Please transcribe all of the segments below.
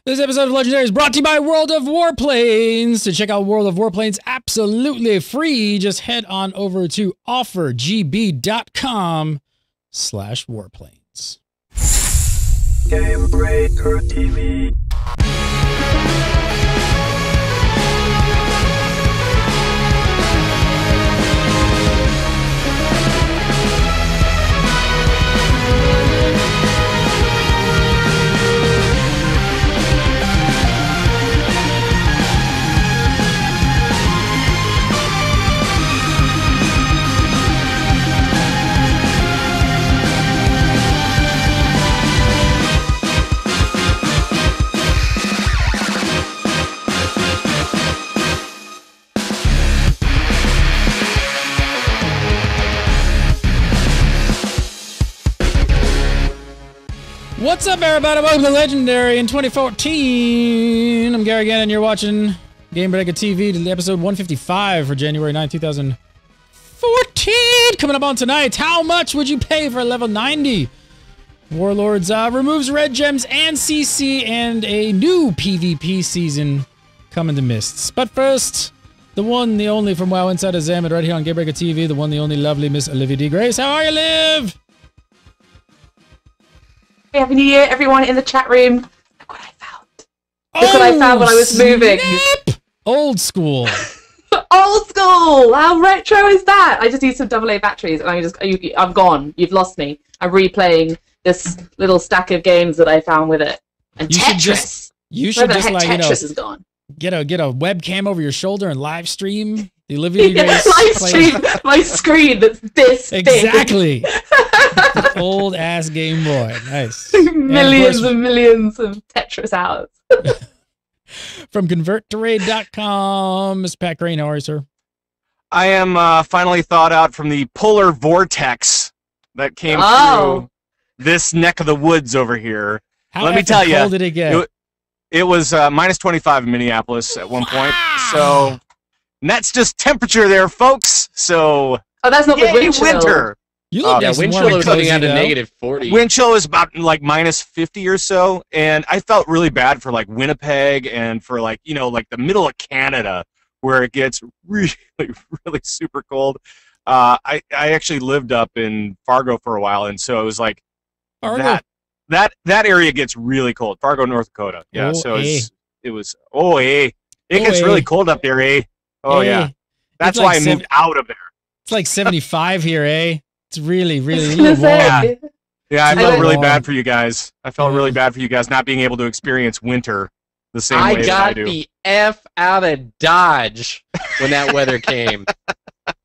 This episode of Legendary is brought to you by World of Warplanes. To check out World of Warplanes absolutely free, just head on over to offergb.com/warplanes. Game Breaker TV. What's up, everybody? Welcome to Legendary in 2014. I'm Gary again, and you're watching Game Breaker TV to episode 155 for January 9, 2014. Coming up on tonight, how much would you pay for level 90? Warlords removes red gems and CC, and a new PvP season coming to Mists. But first, the one, the only from WoW Insider Zam, and right here on Game Breaker TV, the one, the only lovely Miss Olivia D. Grace. How are you, Liv? Happy New Year, everyone in the chat room. Look what I found. Look what I found when I was moving. Old school. Old school! How retro is that? I just need some AA batteries and I'm gone. You've lost me. I'm replaying this little stack of games that I found with it. And Tetris! You should just like, Tetris is gone. Get a webcam over your shoulder and live stream the Olivia Grace. Live stream my screen that's this exactly. Old ass Game Boy. Nice. Millions and millions of Tetris hours. From converttoraid.com, Mr. Pat Crane, how are you, sir? I am finally thawed out from the polar vortex that came through this neck of the woods over here. Let me tell you, how cold did it get? It was minus 25 in Minneapolis at one point. So and that's just temperature there, folks. So that's not the wind chill. Winter. You look wind chill was coming out of negative 40. Wind chill is about like minus 50 or so, and I felt really bad for like Winnipeg and for like like the middle of Canada where it gets really really super cold. I actually lived up in Fargo for a while, and so it was like that area gets really cold. Fargo, North Dakota. Yeah, so it was it gets really cold up there, eh? Oh yeah, that's why I moved out of there. It's like 75 here, eh? It's really, really warm. Yeah, I felt really bad for you guys. I felt really bad for you guys not being able to experience winter the same way that I do. I got the F out of Dodge when that weather came.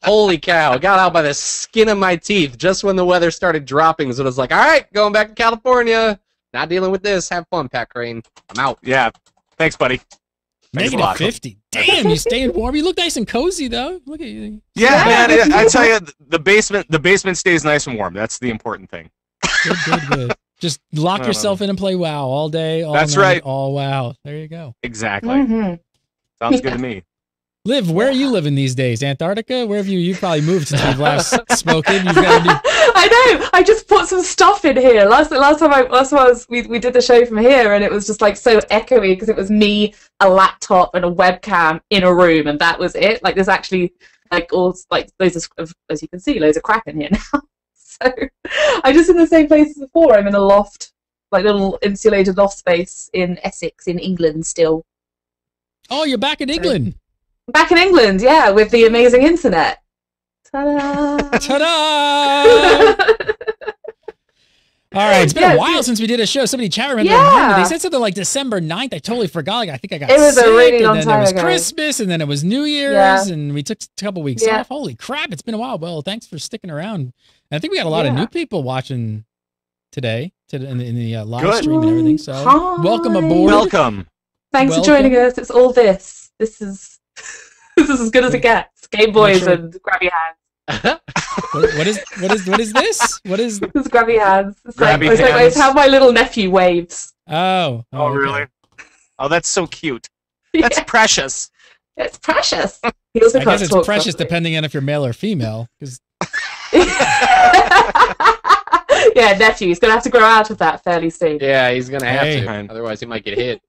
Holy cow. I got out by the skin of my teeth just when the weather started dropping. So it was like, all right, going back to California. Not dealing with this. Have fun, Pat Crane. I'm out. Yeah. Thanks, buddy. Negative 50. Damn, you staying warm. You look nice and cozy, though. Look at you. Yeah, man. I tell you, the basement stays nice and warm. That's the important thing. Good. Just lock yourself in and play WoW all day, all That's night, right. all WoW. There you go. Exactly. Sounds good to me. Liv, where are you living these days? Antarctica? Where have you? You've probably moved since we've last spoken. You've got to do... I know. I just put some stuff in here. Last time we did the show from here, and it was just like so echoey because it was me, a laptop, and a webcam in a room, and that was it. Like there's actually like loads of, as you can see, loads of crap in here now. So I'm just in the same place as before. I'm in a loft, like little insulated loft space in Essex, in England, still. Oh, you're back in England. Back in England, yeah, with the amazing internet. Ta-da! Ta-da! All right, it's been a while since we did a show. Somebody in the chat room, they said something like December 9th. I totally forgot. Like, I think I got sick. It was a really long time ago. And then it was Christmas, and then it was New Year's, and we took a couple weeks off. Holy crap, it's been a while. Well, thanks for sticking around. And I think we got a lot of new people watching today in the live stream and everything. So welcome aboard. Welcome. Thanks for joining us. It's all this. This is as good as it gets. Game Boys and grab your hands. What is this? What is this? Grab your hands. It's hands. like how my little nephew waves. Oh, really? Oh, that's so cute. That's precious. It's precious. I guess it's precious depending on if you're male or female. Yeah, nephew. He's gonna have to grow out of that fairly soon. Yeah, he's gonna have to. Otherwise, he might get hit.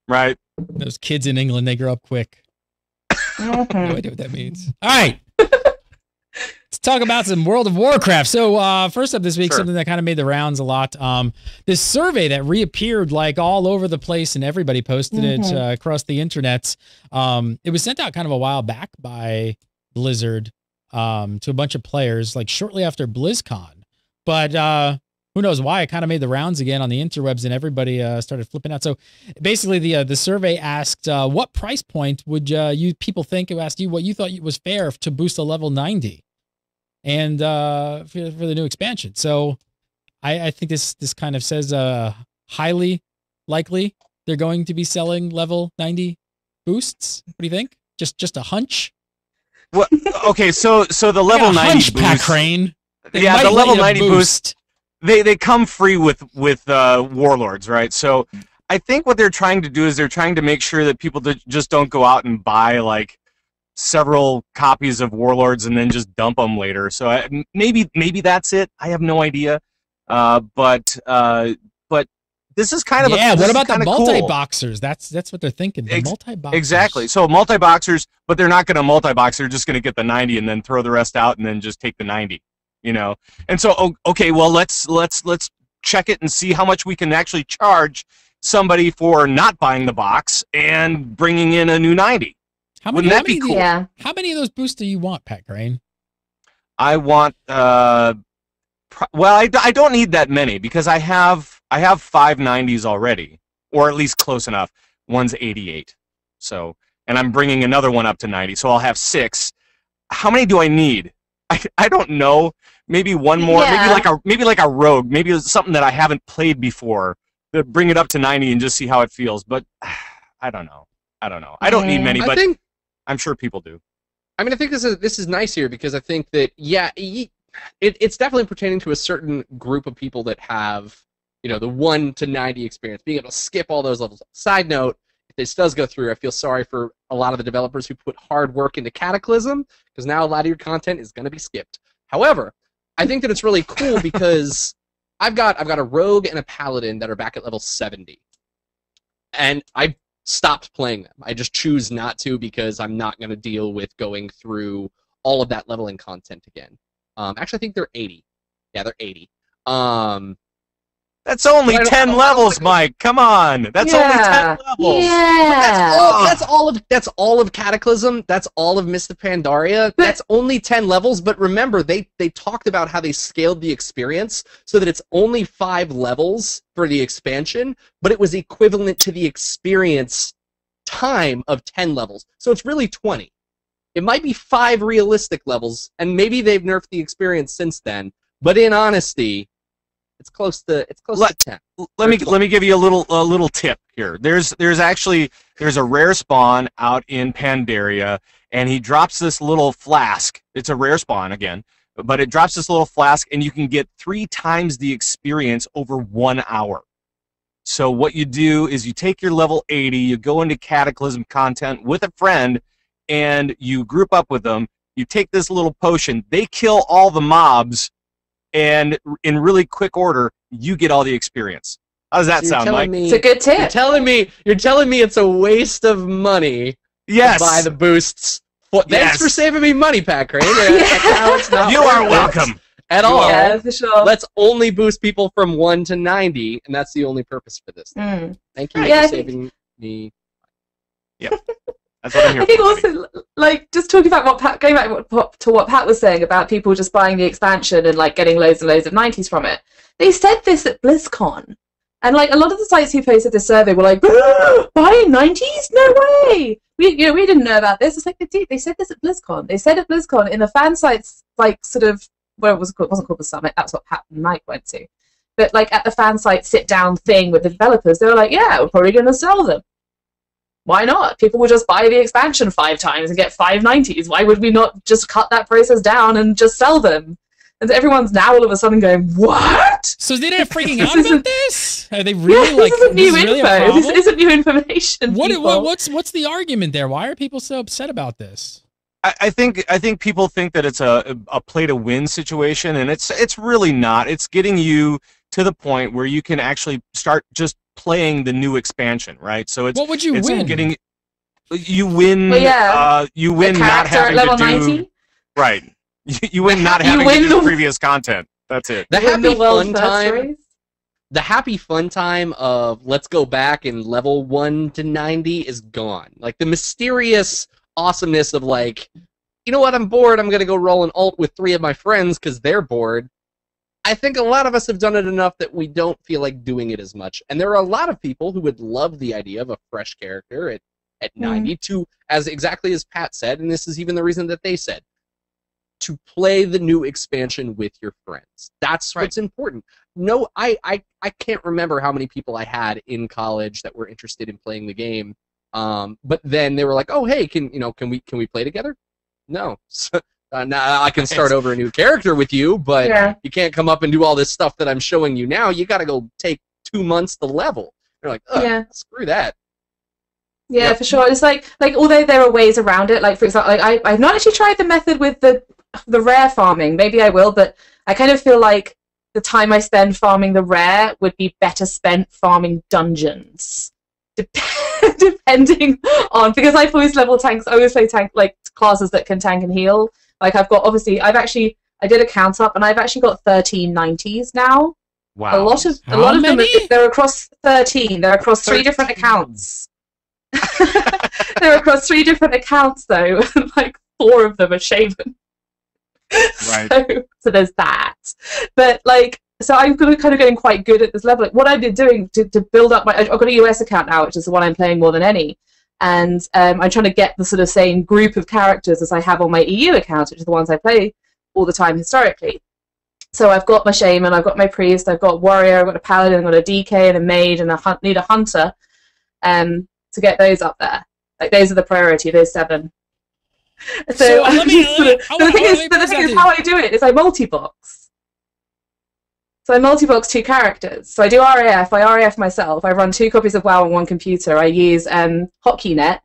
Right. Those kids in England, they grow up quick. No Mhm. idea what that means. All right. Let's talk about some World of Warcraft. So first up this week, Sure. something that kind of made the rounds a lot. This survey that reappeared like all over the place and everybody posted it across the internets. It was sent out kind of a while back by Blizzard to a bunch of players like shortly after BlizzCon. But who knows why? It kind of made the rounds again on the interwebs and everybody started flipping out. So basically the survey asked what price point would you people think, it asked you what you thought was fair to boost a level 90 and for the new expansion. So I think this kind of says highly likely they're going to be selling level 90 boosts. What do you think? Just a hunch? Well, okay, so the level I got a 90 hunch, Pat boost. Crane. They Yeah, might the let level you 90 boost. They come free with Warlords, right? So I think what they're trying to do is they're trying to make sure that people just don't go out and buy like several copies of Warlords and then just dump them later. So maybe that's it. I have no idea. But this is kind of what about the cool. multi-boxers? That's what they're thinking. The multi-boxers. Exactly. So multi-boxers, but they're not going to multi-box. They're just going to get the 90 and then throw the rest out and then just take the 90. You know, and so okay, well let's check it and see how much we can actually charge somebody for not buying the box and bringing in a new 90. Wouldn't that be cool? Yeah. How many of those boosts do you want, Pat Crane? I want well, I don't need that many because I have 5 90s already, or at least close enough. One's 88, so and I'm bringing another one up to 90, so I'll have 6. How many do I need? I don't know. Maybe one more. Yeah. Maybe like a rogue. Maybe it's something that I haven't played before. Bring it up to 90 and just see how it feels. But I don't know. I don't need many, but I'm sure people do. I mean, I think this is nice here because I think that it's definitely pertaining to a certain group of people that have the 1 to 90 experience, being able to skip all those levels. Side note: if this does go through, I feel sorry for a lot of the developers who put hard work into Cataclysm because now a lot of your content is going to be skipped. However, I think that it's really cool because I've got a rogue and a paladin that are back at level 70, and I stopped playing them. I just choose not to because I'm not going to deal with going through all of that leveling content again. Actually, I think they're 80. Yeah, they're 80. That's only 10 levels, Mike. Come on. That's only 10 levels. Yeah. That's all of Cataclysm. That's all of Mist of Pandaria. That's only 10 levels, but remember they talked about how they scaled the experience so that it's only 5 levels for the expansion, but it was equivalent to the experience time of 10 levels. So it's really 20. It might be 5 realistic levels, and maybe they've nerfed the experience since then, but in honesty, it's close to 10. Let me give you a little tip here. There's a rare spawn out in Pandaria, and he drops this little flask. It's a rare spawn again, but it drops this little flask, and you can get 3 times the experience over 1 hour. So what you do is you take your level 80, you go into Cataclysm content with a friend, and you group up with them. You take this little potion. They kill all the mobs. And in really quick order, you get all the experience. How does that sound, Mike? It's a good tip. You're telling me it's a waste of money Yes. to buy the boosts. Well, thanks for saving me money, Pat Crane. You are welcome. At all. Yeah, for sure. Let's only boost people from 1 to 90, and that's the only purpose for this. Thank you for saving me. Yep. That's what I'm here I think for. also, like, just talking about going back to what Pat was saying about people just buying the expansion and like getting loads and loads of 90s from it. They said this at BlizzCon, and like a lot of the sites who posted this survey were like, buying 90s? No way! We didn't know about this. It's like they said this at BlizzCon. They said at BlizzCon in the fan sites, like sort of it wasn't called the summit. That's what Pat and Mike went to. But like at the fan site sit down thing with the developers, they were like, yeah, we're probably going to sell them. Why not? People will just buy the expansion 5 times and get 5 90s. Why would we not just cut that process down and just sell them? And everyone's now all of a sudden going, what? So they're freaking out about this? Are they really like, this isn't new really info. This isn't new information. What's the argument there? Why are people so upset about this? I think people think that it's a play to win situation, and it's really not. It's getting you to the point where you can actually start just playing the new expansion, right? So it's What would you win? You win. Well, yeah. You win A not character at having level to do 90? right. You win not having to do previous content. That's it. The You win happy world fun first time. race? The happy fun time of let's go back and level 1 to 90 is gone. Like the mysterious awesomeness of like, you know what, I'm bored, I'm gonna go roll an alt with 3 of my friends because they're bored. I think a lot of us have done it enough that we don't feel like doing it as much. And there are a lot of people who would love the idea of a fresh character at 90 to, as exactly as Pat said, and this is even the reason that they said, to play the new expansion with your friends. That's what's important. No, I can't remember how many people I had in college that were interested in playing the game. But then they were like, "Oh, hey, can we play together?" No. So, now I can start over a new character with you, but you can't come up and do all this stuff that I'm showing you now. You got to go take 2 months to level. They're like, "Ugh, screw that." Yeah, for sure. It's like although there are ways around it. Like for example, like I've not actually tried the method with the rare farming. Maybe I will, but I kind of feel like the time I spend farming the rare would be better spent farming dungeons. Depending on, because I've always level tanks. I always play tank like classes that can tank and heal. Like I did a count up, and I've actually got 13 90s now. Wow. A lot of them. They're across 13. They're across 3 different accounts. They're across 3 different accounts though. Like 4 of them are shaven. Right. So there's that. But like, so I'm kind of getting quite good at this level. Like, what I've been doing to build up I've got a US account now, which is the one I'm playing more than any. And I'm trying to get the sort of same group of characters as I have on my EU account, which is the ones I play all the time historically. So I've got my shaman, I've got my priest, I've got a warrior, I've got a paladin, I've got a DK and a mage, and need a hunter to get those up there. Like those are the priority, those 7. So the thing is how I do it is I multi-box. So I multi-box 2 characters. So I do RAF, I RAF myself, I run 2 copies of WoW on 1 computer, I use HotKeyNet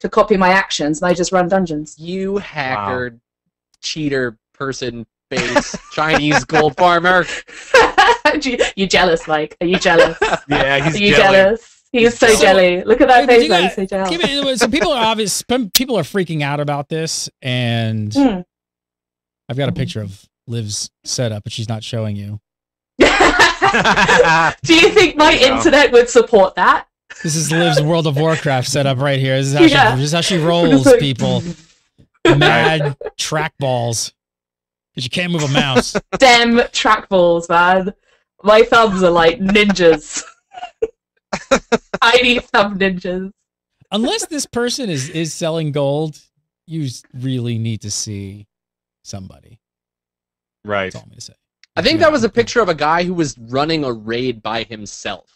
to copy my actions, and I just run dungeons. You hacker, cheater, person, base, Chinese gold farmer. You jealous, Mike? Are you jealous? Yeah, he's Are you jealous? He's so jelly. Look at that face, he's so jealous. So people are freaking out about this, and I've got a picture of Liv's setup, but she's not showing you. Do you think my internet would support that? This is Liv's World of Warcraft setup right here. This is how she rolls, people. Mad trackballs. Because you can't move a mouse. Damn trackballs, man. My thumbs are like ninjas. Tiny thumb ninjas. Unless this person is selling gold, you really need to see somebody. Right. That's all I'm going to say. I think that was a picture of a guy who was running a raid by himself.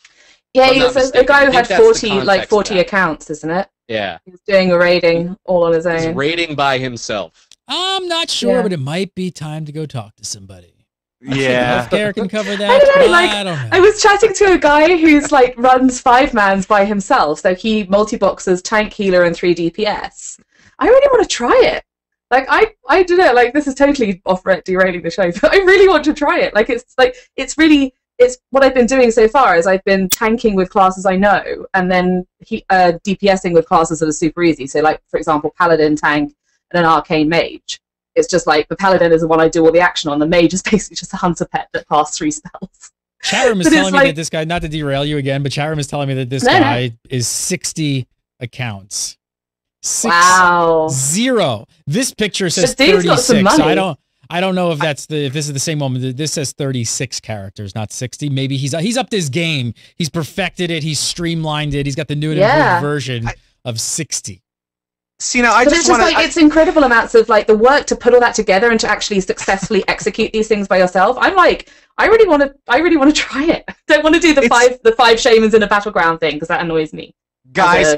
Yeah, he was a guy who had 40 accounts, isn't it? Yeah. He was doing a raiding all on his own. He's raiding by himself. I'm not sure, but it might be time to go talk to somebody. Yeah. Healthcare can cover that. I don't know. I was chatting to a guy who's like runs 5-mans by himself, so he multi-boxes tank, healer, and 3 DPS. I really want to try it. Like I don't know. Like this is totally derailing the show, but I really want to try it. It's what I've been doing so far is I've been tanking with classes I know, and then DPSing with classes that are super easy. So like for example, paladin, tank, and an arcane mage. It's just like the paladin is the one I do all the action on. The mage is basically just a hunter pet that casts 3 spells. Chatham is telling me that this guy, not to derail you again, but Chatham is telling me that this guy is 60 accounts. 0. This picture says 36. So I don't know if this is the same one. This says 36 characters, not 60. Maybe he's upped his game. He's perfected it. He's streamlined it. He's got the new and improved version of 60. See, now it's incredible amounts of like the work to put all that together and to actually successfully execute these things by yourself. I'm like, I really want to try it. I don't want to do the five shamans in a battleground thing because that annoys me. Guys,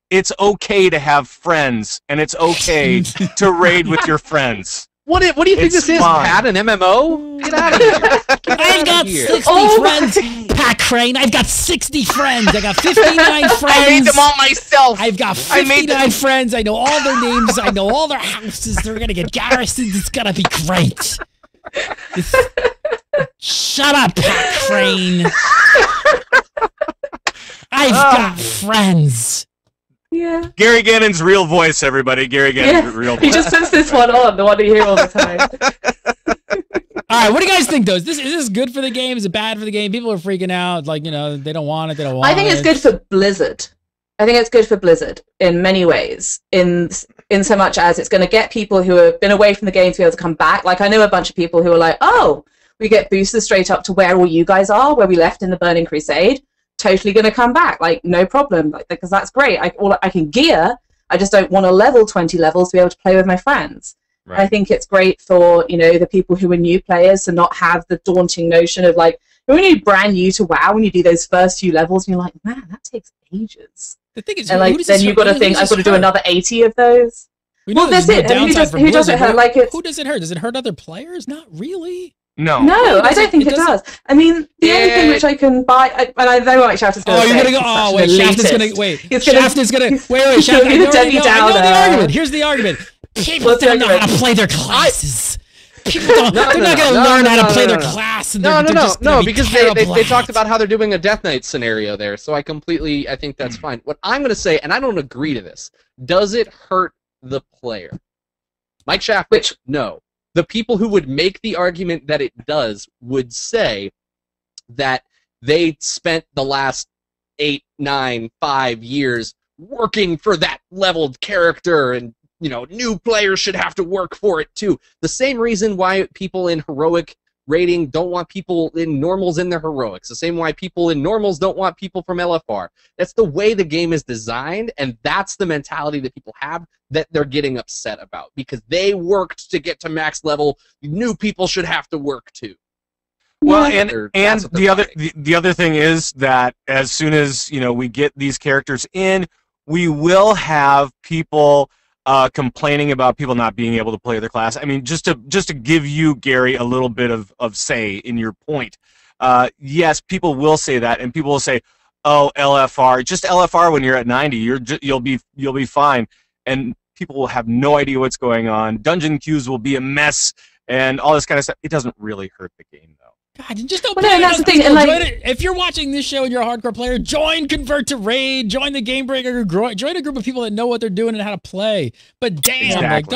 it's okay to have friends, and it's okay to raid with your friends. What do you think this is, Pat? An MMO? Get out of here. I've got 60 friends, Pat Crane. I've got 60 friends. I got 59 friends. I made them all myself. I've got 59 friends. I know all their names. I know all their houses. They're going to get garrisons. It's going to be great. Shut up, Pat Crane. I've got friends. Yeah. Gary Gannon's real voice, everybody. Gary Gannon's real voice. He just puts this one on, the one you hear all the time. All right, what do you guys think, though? Is this good for the game? Is it bad for the game? People are freaking out, like, they don't want it, they don't want it. I think it's good for Blizzard. I think it's good for Blizzard in many ways, in so much as it's going to get people who have been away from the game to be able to come back. Like, I know a bunch of people who are like, oh, we get boosted straight up to where all you guys are, where we left in the Burning Crusade. Totally going to come back, like, no problem, like, because that's great. I can gear, I just don't want to level 20 levels to be able to play with my friends. Right. I think it's great for, the people who are new players to not have the daunting notion of, like, when you're brand new to WoW, when you do those first few levels, and you're like, man, that takes ages. The thing is, and like, then you've got to think, I've got to do another 80 of those. Well, that's it. And who does it hurt? Like, who does it hurt? Does it hurt other players? Not really. No, I don't think it does. I mean, the only thing which I can buy, and I know what Shaft is going to say. Oh, you're going to go, oh, wait, Shaft is going to, wait. Shaft is going to, wait, Shaft, I know the argument. Here's the argument. People don't know how to play their classes. People don't, they're not going to learn how to play their class. And no, because they talked about how they're doing a Death Knight scenario there, so I think that's fine. What I'm going to say, and I don't agree to this, does it hurt the player? Mike Shaft, no. The people who would make the argument that it does would say that they spent the last 8, 9, 5 years working for that leveled character, and new players should have to work for it too. The same reason why people in heroic rating don't want people in normals in their heroics. The same why people in normals don't want people from LFR. That's the way the game is designed, and that's the mentality that people have that they're getting upset about, because they worked to get to max level. New people should have to work too. Well, and the other thing is that as soon as we get these characters in, we will have people complaining about people not being able to play their class. I mean, just to give you, Gary, a little bit of say in your point. Yes, people will say that, and people will say, "Oh, LFR, just LFR when you're at 90, you'll be fine." And people will have no idea what's going on. Dungeon queues will be a mess, and all this kind of stuff. It doesn't really hurt the game, though. God, just don't play. That's the thing. And like, if you're watching this show and you're a hardcore player, convert to raid, join the Game Breaker, join a group of people that know what they're doing and how to play. But damn, like,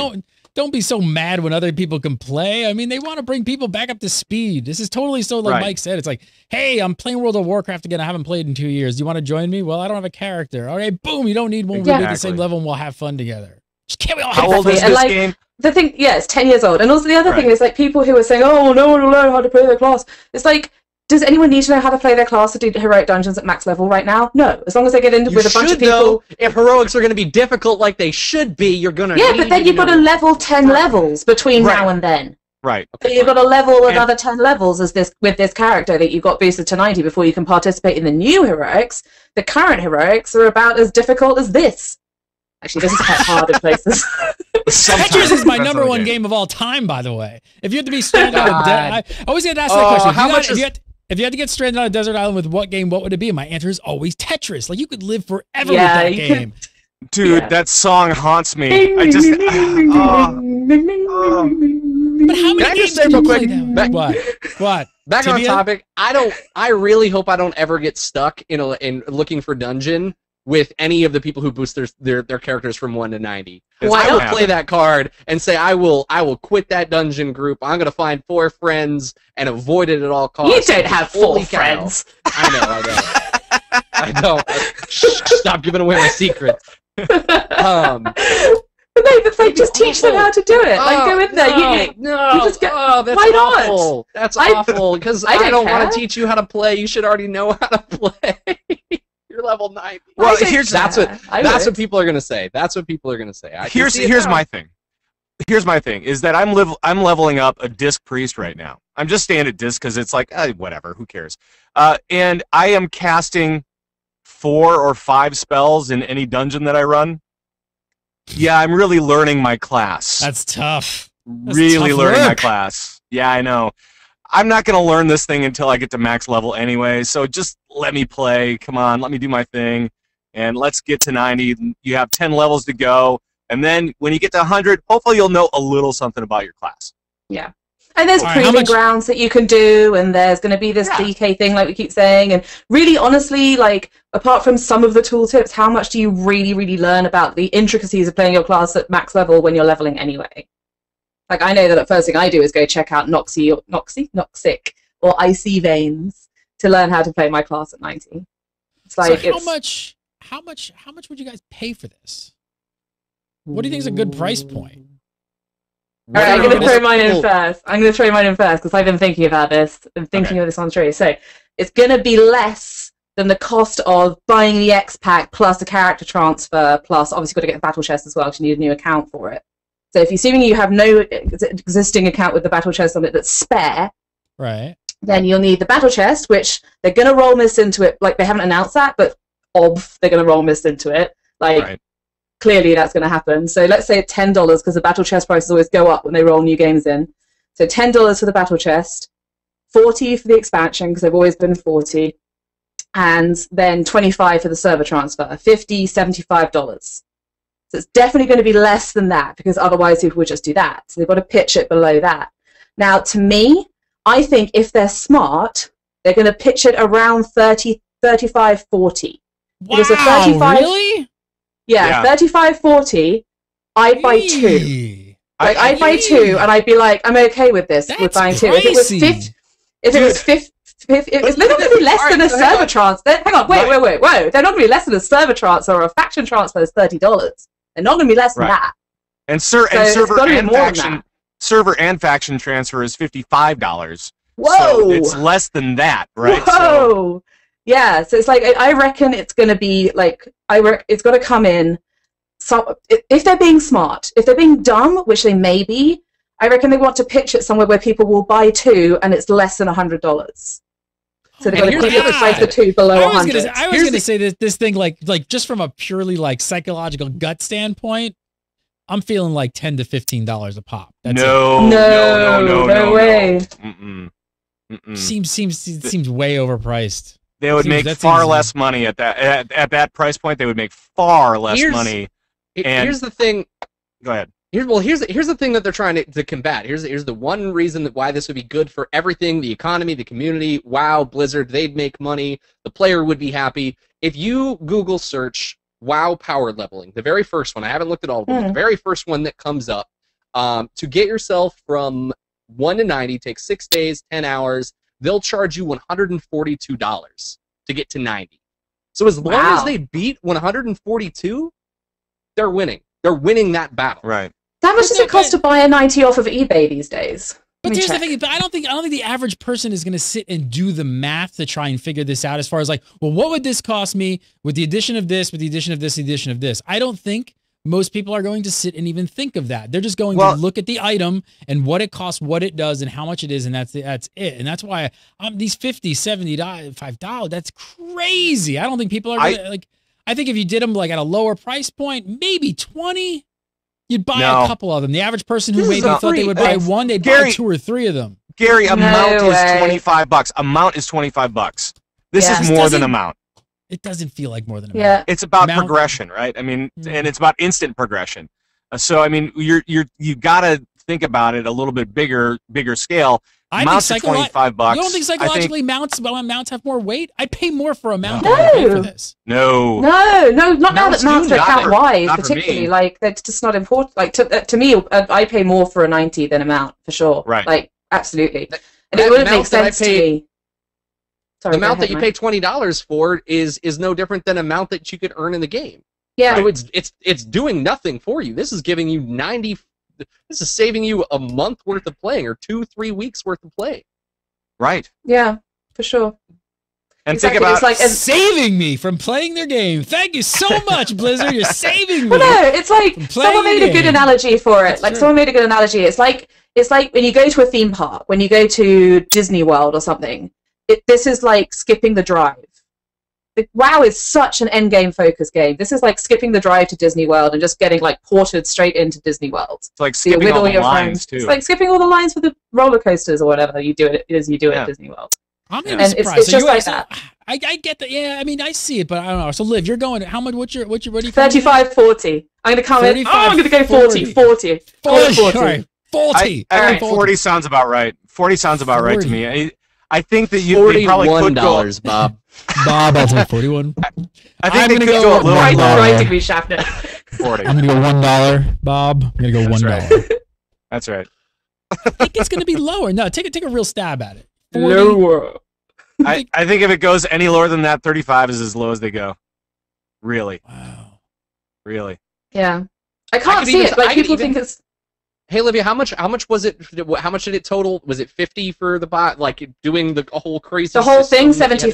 don't be so mad when other people can play. I mean, they want to bring people back up to speed. This is totally so, like Mike said. It's like, hey, I'm playing World of Warcraft again. I haven't played in 2 years. Do you want to join me? Well, I don't have a character. All right, boom. You don't need one. We'll be at the same level and we'll have fun together. Just can't we all have How old is this game? The thing, it's 10 years old. And also the other thing is, like, people who are saying, oh, no one will learn how to play their class. It's like, does anyone need to know how to play their class to do heroic dungeons at max level right now? No. As long as they get in with a bunch of people. Though, if heroics are going to be difficult like they should be, you're going to Yeah, but then you've got to level 10 levels between now and then. Right. So you've got to level another 10 levels with this character that you got boosted to 90 before you can participate in the new heroics. The current heroics are about as difficult as this. Actually, this is quite hard in places. Tetris is my #1 game of all time, by the way. If you had to be stranded on a I always get asked that question. If you had to get stranded on a desert island with what game, what would it be? My answer is always Tetris. Like, you could live forever with that game. Dude, that song haunts me. I just... But how many games say real quick? What? Back on topic. I really hope I don't ever get stuck in looking for dungeon with any of the people who boost their characters from 1 to 90. I will play that card and say I will quit that dungeon group. I'm gonna find 4 friends and avoid it at all costs. You don't have 4 friends. I don't. Stop giving away my secrets. But no, but like, just teach them how to do it. Like, go in there. You just get, that's why awful. Not? That's awful. Because I don't want to teach you how to play. You should already know how to play. You're level 90. Well, that's what people are gonna say. That's what people are gonna say. Here's my thing. Here's my thing is that I'm leveling up a disc priest right now. I'm just staying at disc because it's like whatever, who cares? And I am casting 4 or 5 spells in any dungeon that I run. Yeah, I'm really learning my class. That's tough. Really learning my class. Yeah, I know. I'm not going to learn this thing until I get to max level anyway, so just let me play. Come on, let me do my thing, and let's get to 90. You have 10 levels to go, and then when you get to 100, hopefully you'll know a little something about your class. Yeah. And there's proving grounds that you can do, and there's going to be this DK thing, like we keep saying. And really, honestly, like, apart from some of the tooltips, how much do you really, really learn about the intricacies of playing your class at max level when you're leveling anyway? Like, I know that the first thing I do is go check out Noxic, or Icy Veins to learn how to play my class at 90. It's like, so how much would you guys pay for this? What do you think is a good price point? All right, I'm going to throw mine in first. Because I've been thinking about this. I'm thinking of this on stream. So it's going to be less than the cost of buying the X pack plus a character transfer, plus obviously got to get the battle chest as well because you need a new account for it. So if you're assuming you have no existing account with the battle chest on it that's spare, right, then you'll need the battle chest, which they're going to roll mist into it. Like, they haven't announced that, but they're going to roll mist into it. Like, clearly that's going to happen. So let's say $10, because the battle chest prices always go up when they roll new games in. So $10 for the battle chest, $40 for the expansion, because they've always been $40, and then $25 for the server transfer, $50, $75. So it's definitely going to be less than that, because otherwise people would just do that. So they've got to pitch it below that. Now, to me, I think if they're smart, they're going to pitch it around 30, 35, 40. Wow, because 35, really? Yeah, 35, 40, I'd buy two. Like, I'd buy two, and I'd be like, I'm okay with this. With buying two. If it was 50, it's not going to be less than a server transfer. Hang on, wait, whoa. They're not going to be less than a server transfer or a faction transfer is $30. They're not going to be less than that. And server and faction transfer is $55. Whoa! So it's less than that, right? Whoa! So, yeah, so it's like, I reckon it's going to be like, it's got to come in. So if they're being smart, if they're being dumb, which they may be, I reckon they want to pitch it somewhere where people will buy two, and it's less than $100. So they're going to keep the price of two below 100. I was going to say this thing, like just from a purely like psychological gut standpoint, I'm feeling like $10 to $15 a pop. That's no way. Seems way overpriced. They would make far less money at that price point. They would make far less money. Here's the thing. Go ahead. Here's the thing that they're trying to combat. Here's the one reason why this would be good for everything: the economy, the community. WoW, Blizzard, they'd make money. The player would be happy. If you Google search WoW power leveling, the very first one, I haven't looked at all of them. The very first one that comes up, to get yourself from 1 to 90 takes 6 days, 10 hours. They'll charge you $142 to get to 90. So as long as they beat 142, they're winning. They're winning that battle. Right. How much does it cost to buy a 90 off of eBay these days? But here's the thing. I don't think the average person is going to sit and do the math to try and figure this out. As far as like, well, what would this cost me with the addition of this, with the addition of this, the addition of this? I don't think most people are going to sit and even think of that. They're just going to look at the item and what it costs, what it does, and how much it is, and that's it. And that's why these $50, $70, $5, that's crazy. I don't think people are gonna, like. I think if you did them like at a lower price point, maybe 20, you'd buy a couple of them. The average person who maybe thought they would buy one, they'd buy 2 or 3 of them. Gary, amount is $25. Amount is $25. This is more than amount. It doesn't feel like more than amount. Yeah. It's about progression, right? I mean, and it's about instant progression. So I mean, you got to think about it a little bit bigger scale. Mounts are $25. You don't think psychologically mounts have more weight? I'd pay more for a mount than I pay for this. No, not now that mounts are account-wise, particularly. Like, that's just not important. Like, to me, I pay more for a 90 than a mount, for sure. Right. Like, absolutely. And it wouldn't make sense to me. Sorry, the amount that you pay $20 for is no different than a amount that you could earn in the game. Yeah. So it's doing nothing for you. This is giving you 90. This is saving you a month worth of playing, or 2-3 weeks worth of play. Right. Yeah, for sure. And think about it's like saving me from playing their game. Thank you so much, Blizzard. You're saving me. Well, no, it's like someone made a good analogy for it. Like, someone made a good analogy. It's like when you go to a theme park, when you go to Disney World or something. This is like skipping the drive. WoW is such an endgame focused game. This is like skipping the drive to Disney World and just getting like ported straight into Disney World. It's like skipping all the lines too. It's like skipping all the lines for the roller coasters or whatever you do it at Disney World. I'm gonna be surprised. It's just like that. I get that. Yeah, I mean, I see it, but I don't know. So, Liv, you're going. How much? What are you? 35, 40. I'm gonna come in. Oh, I'm gonna go 40. 40. 40. All right. 40. I think 40. 40 sounds about right. 40 sounds about right to 40. me. I think that they probably could go. $41, Bob. Bob, I'll take 41. I think I'm they gonna could go go a little Right, lower. right, degree Schaffner. 40. I'm gonna go $1, Bob. I'm gonna go $1. That's That's right. I think it's gonna be lower. No, take a real stab at it. 40. Lower. I think if it goes any lower than that, 35 is as low as they go. Really. Wow. Really. Yeah. I can't see it. Like, people think it's... Hey, Olivia, how much was it? How much did it total? Was it 50 for the bot? Like doing the whole crazy. The whole thing, system that you had to do?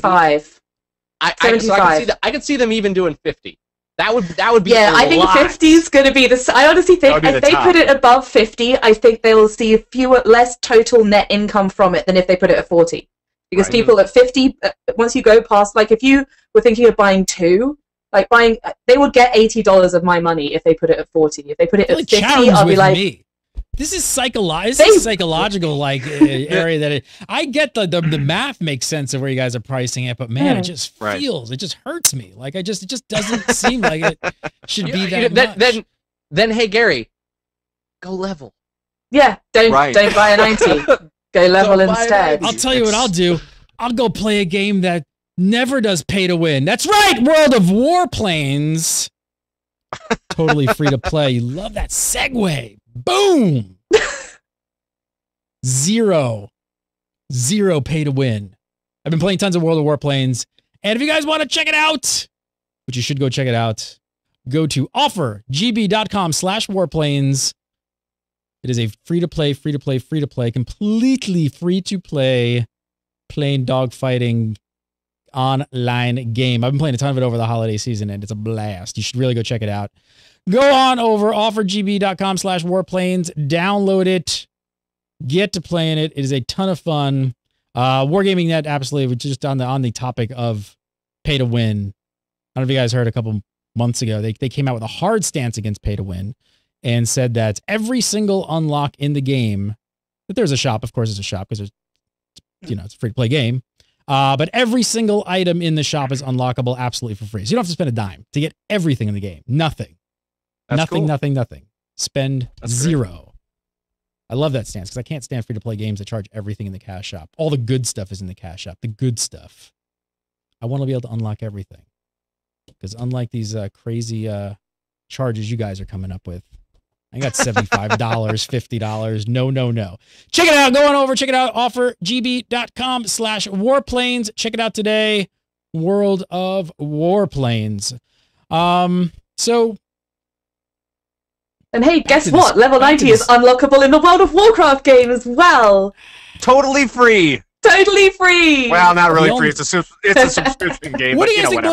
75. I could see them even doing 50. That would be. Yeah, I think 50 is going to be the. I honestly think if they put it above 50, I think they will see less total net income from it than if they put it at 40. Because people at 50, once you go past, like if you were thinking of buying two, like they would get $80 of my money if they put it at 40. If they put it at 50, I'll be like. Me. This is psychological like area that I get the math makes sense of where you guys are pricing it, but man, it just feels, it just hurts me. Like it just doesn't seem like it should be that much. Then hey Gary, go level. Yeah, don't buy a 90. Go level instead. I'll tell you what I'll do. I'll go play a game that never does pay to win. That's right, World of Warplanes. Totally free to play. You love that segue. Boom! Zero pay to win. I've been playing tons of World of Warplanes, and if you guys want to check it out, which you should go check it out, go to offergb.com/warplanes. It is a free-to-play, completely free-to-play, plain dogfighting online game. I've been playing a ton of it over the holiday season, and it's a blast. You should really go check it out. Go on over offergb.com/warplanes, download it, get to playing it. It is a ton of fun. Wargaming Net, absolutely, just on the topic of pay to win. I don't know if you guys heard a couple months ago, they came out with a hard stance against pay to win and said that every single unlock in the game, that there's a shop, of course, it's a shop because it's a free to play game. But every single item in the shop is unlockable absolutely for free. So you don't have to spend a dime to get everything in the game. Nothing. Nothing. Spend zero. Great. I love that stance because I can't stand free to play games that charge everything in the cash shop. All the good stuff is in the cash shop. The good stuff. I want to be able to unlock everything. Because unlike these crazy charges you guys are coming up with, I got $75, $50. No. Check it out. Go on over. Check it out. Offergb.com/warplanes. Check it out today. World of Warplanes. And hey, guess what? Level 90 is unlockable in the World of Warcraft game as well. Totally free. Totally free. Well, not really free. It's a subscription game. What do you think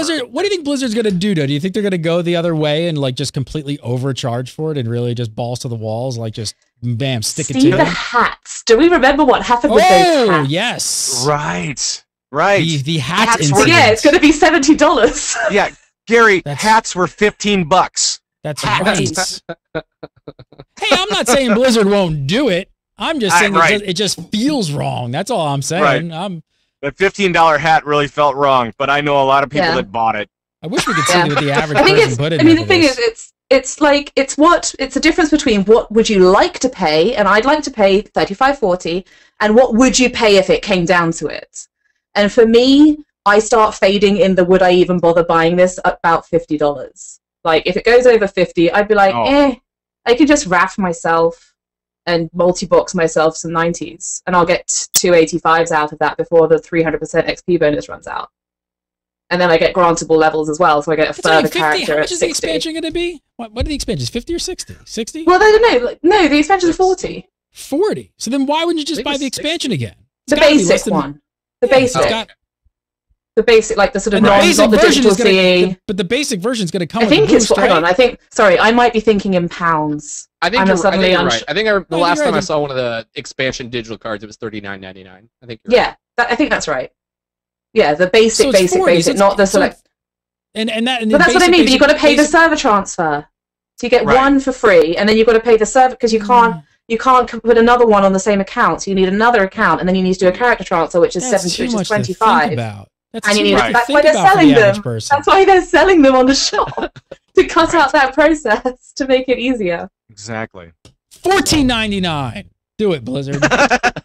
Blizzard's gonna do though? Do you think they're gonna go the other way and like just completely overcharge for it and really just balls to the walls, like just bam, stick it to the hats. Do we remember what happened with those hats? Oh yes. Right. The hats incident. Yeah, it's gonna be $70. Yeah, Gary, hats were $15. That's right. Hey, I'm not saying Blizzard won't do it. I'm just saying it just feels wrong. That's all I'm saying. Right. That $15 hat really felt wrong, but I know a lot of people that bought it. I wish we could see what the average person put in. I mean, the thing is, it's a difference between what would you like to pay, and I'd like to pay $35.40, and what would you pay if it came down to it. And for me, I start fading in the would I even bother buying this at about $50. Like, if it goes over 50, I'd be like, I can just raff myself and multi-box myself some 90s, and I'll get 285s out of that before the 300% XP bonus runs out. And then I get grantable levels as well, so I get a further character. How much is the expansion going to be? What are the expansions? 50 or 60? 60? Well, no, the expansions are 40. 40? So then why wouldn't you just buy the expansion again? The basic one. The basic. The basic, like the sort of not the digital CE. But the basic version is going to come. I think it's. Hold on. Sorry, I might be thinking in pounds. I think you're right. I think the last time I saw one of the expansion digital cards, it was $39.99. I think. I think that's right. Yeah, the basic, not the select. And that's what I mean. But you've got to pay the server transfer. So you get one for free, and then you've got to pay the server because you can't put another one on the same account. So you need another account, and then you need to do a character transfer, which is 70, which is 25. That's why they're selling them. That's why they're selling them on the shop to cut out that process to make it easier. Exactly. $14.99. Do it, Blizzard.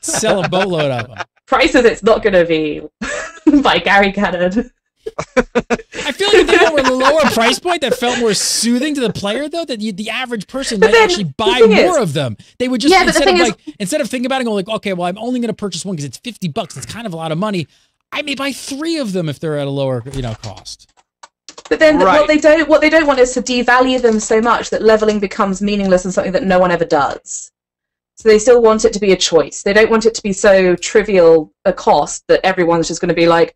Sell a boatload of them. Prices it's not going to be by Gary Cannon. I feel like if they were a lower price point that felt more soothing to the player, though, that the average person might actually buy more of them. They would just instead of thinking about it, and go like, okay, well, I'm only going to purchase one because it's $50. It's kind of a lot of money. I may buy 3 of them if they're at a lower, cost. But then what they don't want is to devalue them so much that leveling becomes meaningless and something that no one ever does. So they still want it to be a choice. They don't want it to be so trivial a cost that everyone's just going to be like,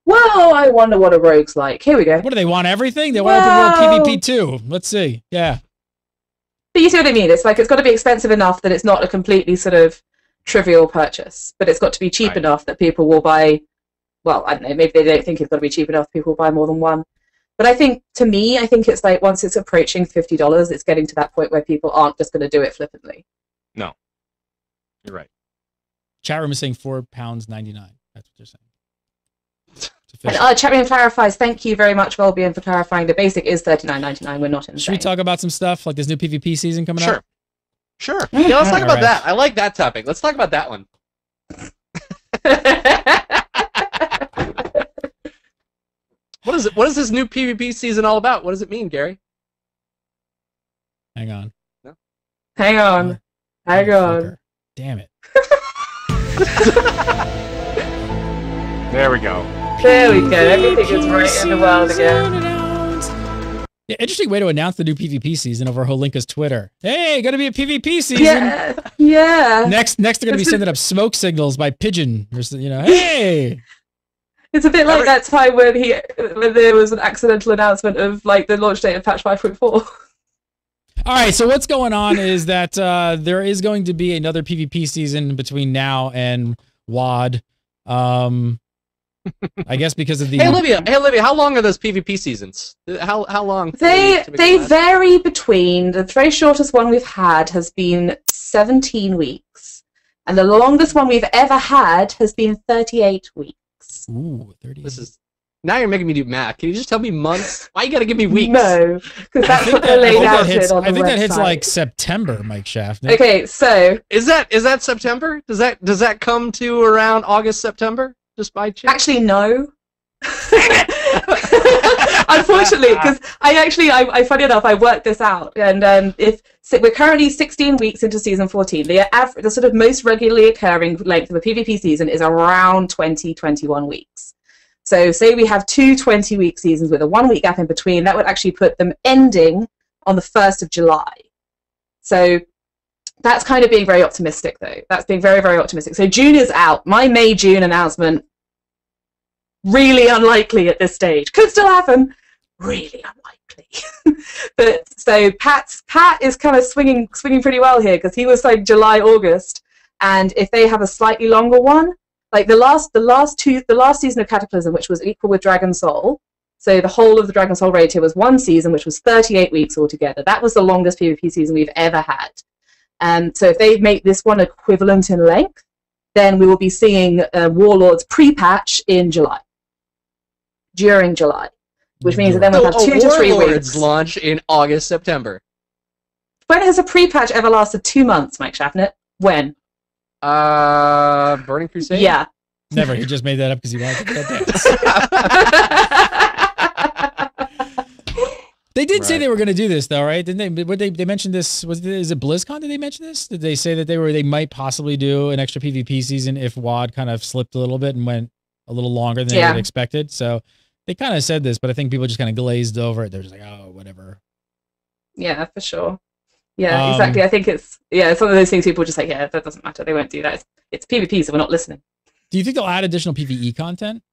well, I wonder what a rogue's like. Here we go. What do they want? Everything? They want open world PvP too. Let's see. Yeah. But you see what I mean? It's like it's got to be expensive enough that it's not a completely sort of trivial purchase, but it's got to be cheap enough that people will buy. Well, I don't know. Maybe they don't think it's got to be cheap enough. People will buy more than one. But I think it's like once it's approaching $50, it's getting to that point where people aren't just going to do it flippantly. No. You're right. Chat room is saying £4.99. That's what they're saying. And chat room clarifies. Thank you very much, Volbian, for clarifying. The basic is $39.99. We're not insane. Should we talk about some stuff like this new PvP season coming up? Sure. Yeah, let's talk about that. I like that topic. Let's talk about that one. What is this new PvP season all about? What does it mean, Gary? Hang on. No? Hang on. Damn it. There we go. There we go. Everything is right in the world again. Yeah, interesting way to announce the new PvP season over Holinka's Twitter. Hey, gonna be a PvP season. Yeah. Next, they're gonna be sending up smoke signals by pigeon. Hey. It's a bit like that time when there was an accidental announcement of like the launch date of patch 5.4. All right, so what's going on is that there is going to be another PvP season between now and WoD. I guess because of the... Hey, Olivia, how long are those PvP seasons? How long? They vary between... The very shortest one we've had has been 17 weeks. And the longest one we've ever had has been 38 weeks. Ooh, 38. Now you're making me do math. Can you just tell me months? Why you gotta give me weeks? No, because that's what they're laid out on the website. I think that hits like September, Mike Shaft. Okay, so... Is that September? Does that come to around August, September? Just by chance? Actually, no. Unfortunately, because I funny enough, I worked this out, and we're currently 16 weeks into season 14. The sort of most regularly occurring length of a PvP season is around 21 weeks. So say we have 2 20-week seasons with a 1-week gap in between, that would actually put them ending on the 1st of July. So that's kind of being very optimistic, though. That's being very, very optimistic. So June is out. My May-June announcement, really unlikely at this stage. Could still happen. Really unlikely. But so Pat is kind of swinging pretty well here, because he was like July, August, and if they have a slightly longer one, like the last season of Cataclysm, which was equal with Dragon Soul, so the whole of the Dragon Soul raid here was one season, which was 38 weeks altogether. That was the longest PvP season we've ever had. So if they make this one equivalent in length, then we will be seeing Warlords pre-patch in July. During July. Which means that then we'll have 2 to 3 Warlords weeks. Launch in August, September. When has a pre-patch ever lasted 2 months, Mike Shaffnet? When? Burning Crusade? Yeah. Never. He just made that up because he wanted to dance. They did say they were going to do this, though, right? Didn't they? They mentioned this. Is it BlizzCon? Did they mention this? Did they say that they might possibly do an extra PvP season if WoD kind of slipped a little bit and went a little longer than they had expected? So they kind of said this, but I think people just kind of glazed over it. They're just like, oh, whatever. Yeah, for sure. Yeah, exactly. I think it's one of those things people just like, yeah, that doesn't matter. They won't do that. It's PvP, so we're not listening. Do you think they'll add additional PvE content?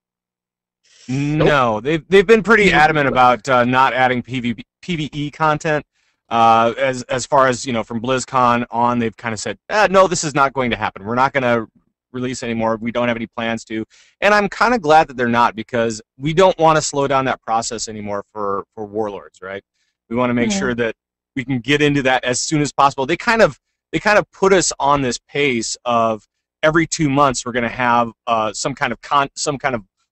No, they've been pretty adamant about not adding PvE content. As far as from BlizzCon on, they've kind of said, no, this is not going to happen. We're not going to release anymore. We don't have any plans to. And I'm kind of glad that they're not, because we don't want to slow down that process anymore for Warlords, right? We want to make sure that we can get into that as soon as possible. They kind of put us on this pace of every 2 months we're going to have some kind of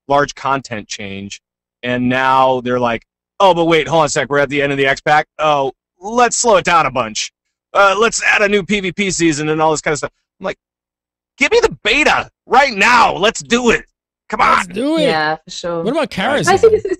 large content change, and now they're like, oh, but wait, hold on a sec, we're at the end of the X-Pack. Oh, let's slow it down a bunch. let's add a new PvP season and all this kind of stuff. I'm like, give me the beta right now. Let's do it. Come on. Let's do it. Yeah, for sure. What about Karazhan? I think this is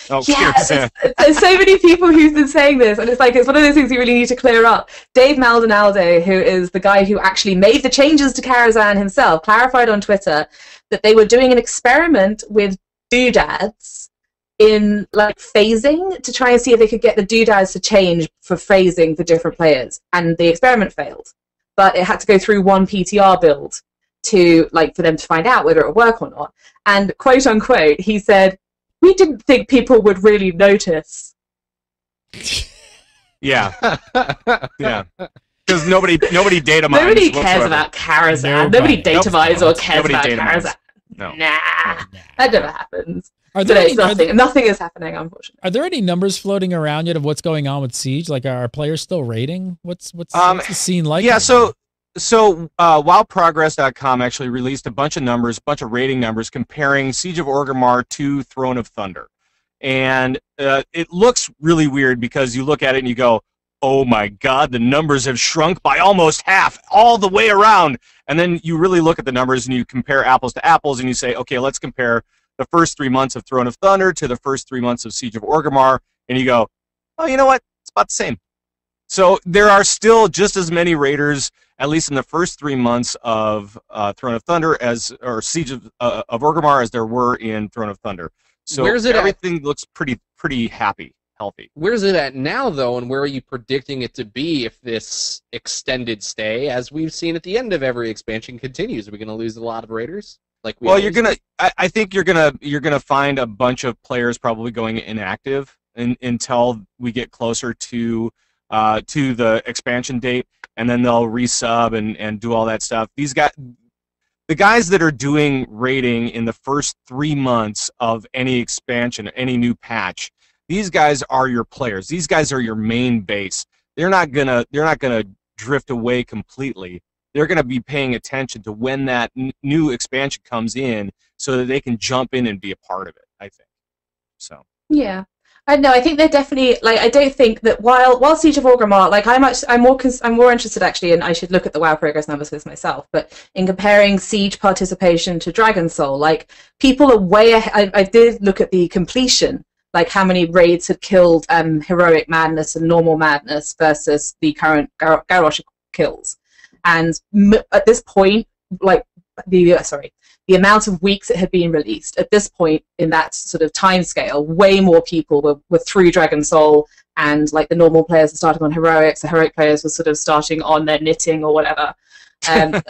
there's so many people who've been saying this, and it's one of those things you really need to clear up. Dave Maldonado, who is the guy who actually made the changes to Karazhan himself, clarified on Twitter that they were doing an experiment with doodads in phasing to try and see if they could get the doodads to change for phrasing for different players, and the experiment failed. But it had to go through one PTR build to for them to find out whether it would work or not. And quote unquote, he said, "We didn't think people would really notice." Yeah. Yeah. Because nobody data mines. Nobody cares about Karazhan. Nobody data mines or cares about Karazhan. No. Nah, that never happens. Nothing is happening, unfortunately. Are there any numbers floating around yet of what's going on with Siege? Are players still raiding? What's the scene like? Yeah, so WoWProgress.com actually released a bunch of rating numbers comparing Siege of Orgrimmar to Throne of Thunder. And it looks really weird because you look at it and you go, oh my god, the numbers have shrunk by almost half all the way around. And then you really look at the numbers and you compare apples to apples and you say, okay, let's compare the first 3 months of Throne of Thunder to the first 3 months of Siege of Orgrimmar. And you go, oh, you know what? It's about the same. So there are still just as many raiders, at least in the first 3 months of Throne of Thunder or Siege of Orgrimmar as there were in Throne of Thunder. So everything looks pretty healthy. Where's it at now, though, and where are you predicting it to be if this extended stay, as we've seen at the end of every expansion, continues? Are we going to lose a lot of raiders? I think you're gonna find a bunch of players probably going inactive until we get closer to the expansion date, and then they'll resub and do all that stuff. The guys that are doing raiding in the first 3 months of any expansion, any new patch, these guys are your players. These guys are your main base. They're not gonna drift away completely. They're gonna be paying attention to when that new expansion comes in, so that they can jump in and be a part of it. I think so. Yeah. I know. I think they're definitely I don't think that while Siege of Orgrimmar, I'm more interested actually, and I should look at the WoW progress numbers for this myself. But in comparing Siege participation to Dragon Soul, people are way ahead. I did look at the completion, how many raids had killed Heroic Madness and Normal Madness versus the current Garrosh kills, and at this point, the amount of weeks it had been released, at this point in that sort of time scale, way more people were through Dragon Soul, and the normal players were starting on Heroics, the Heroic players were sort of starting on their knitting or whatever. And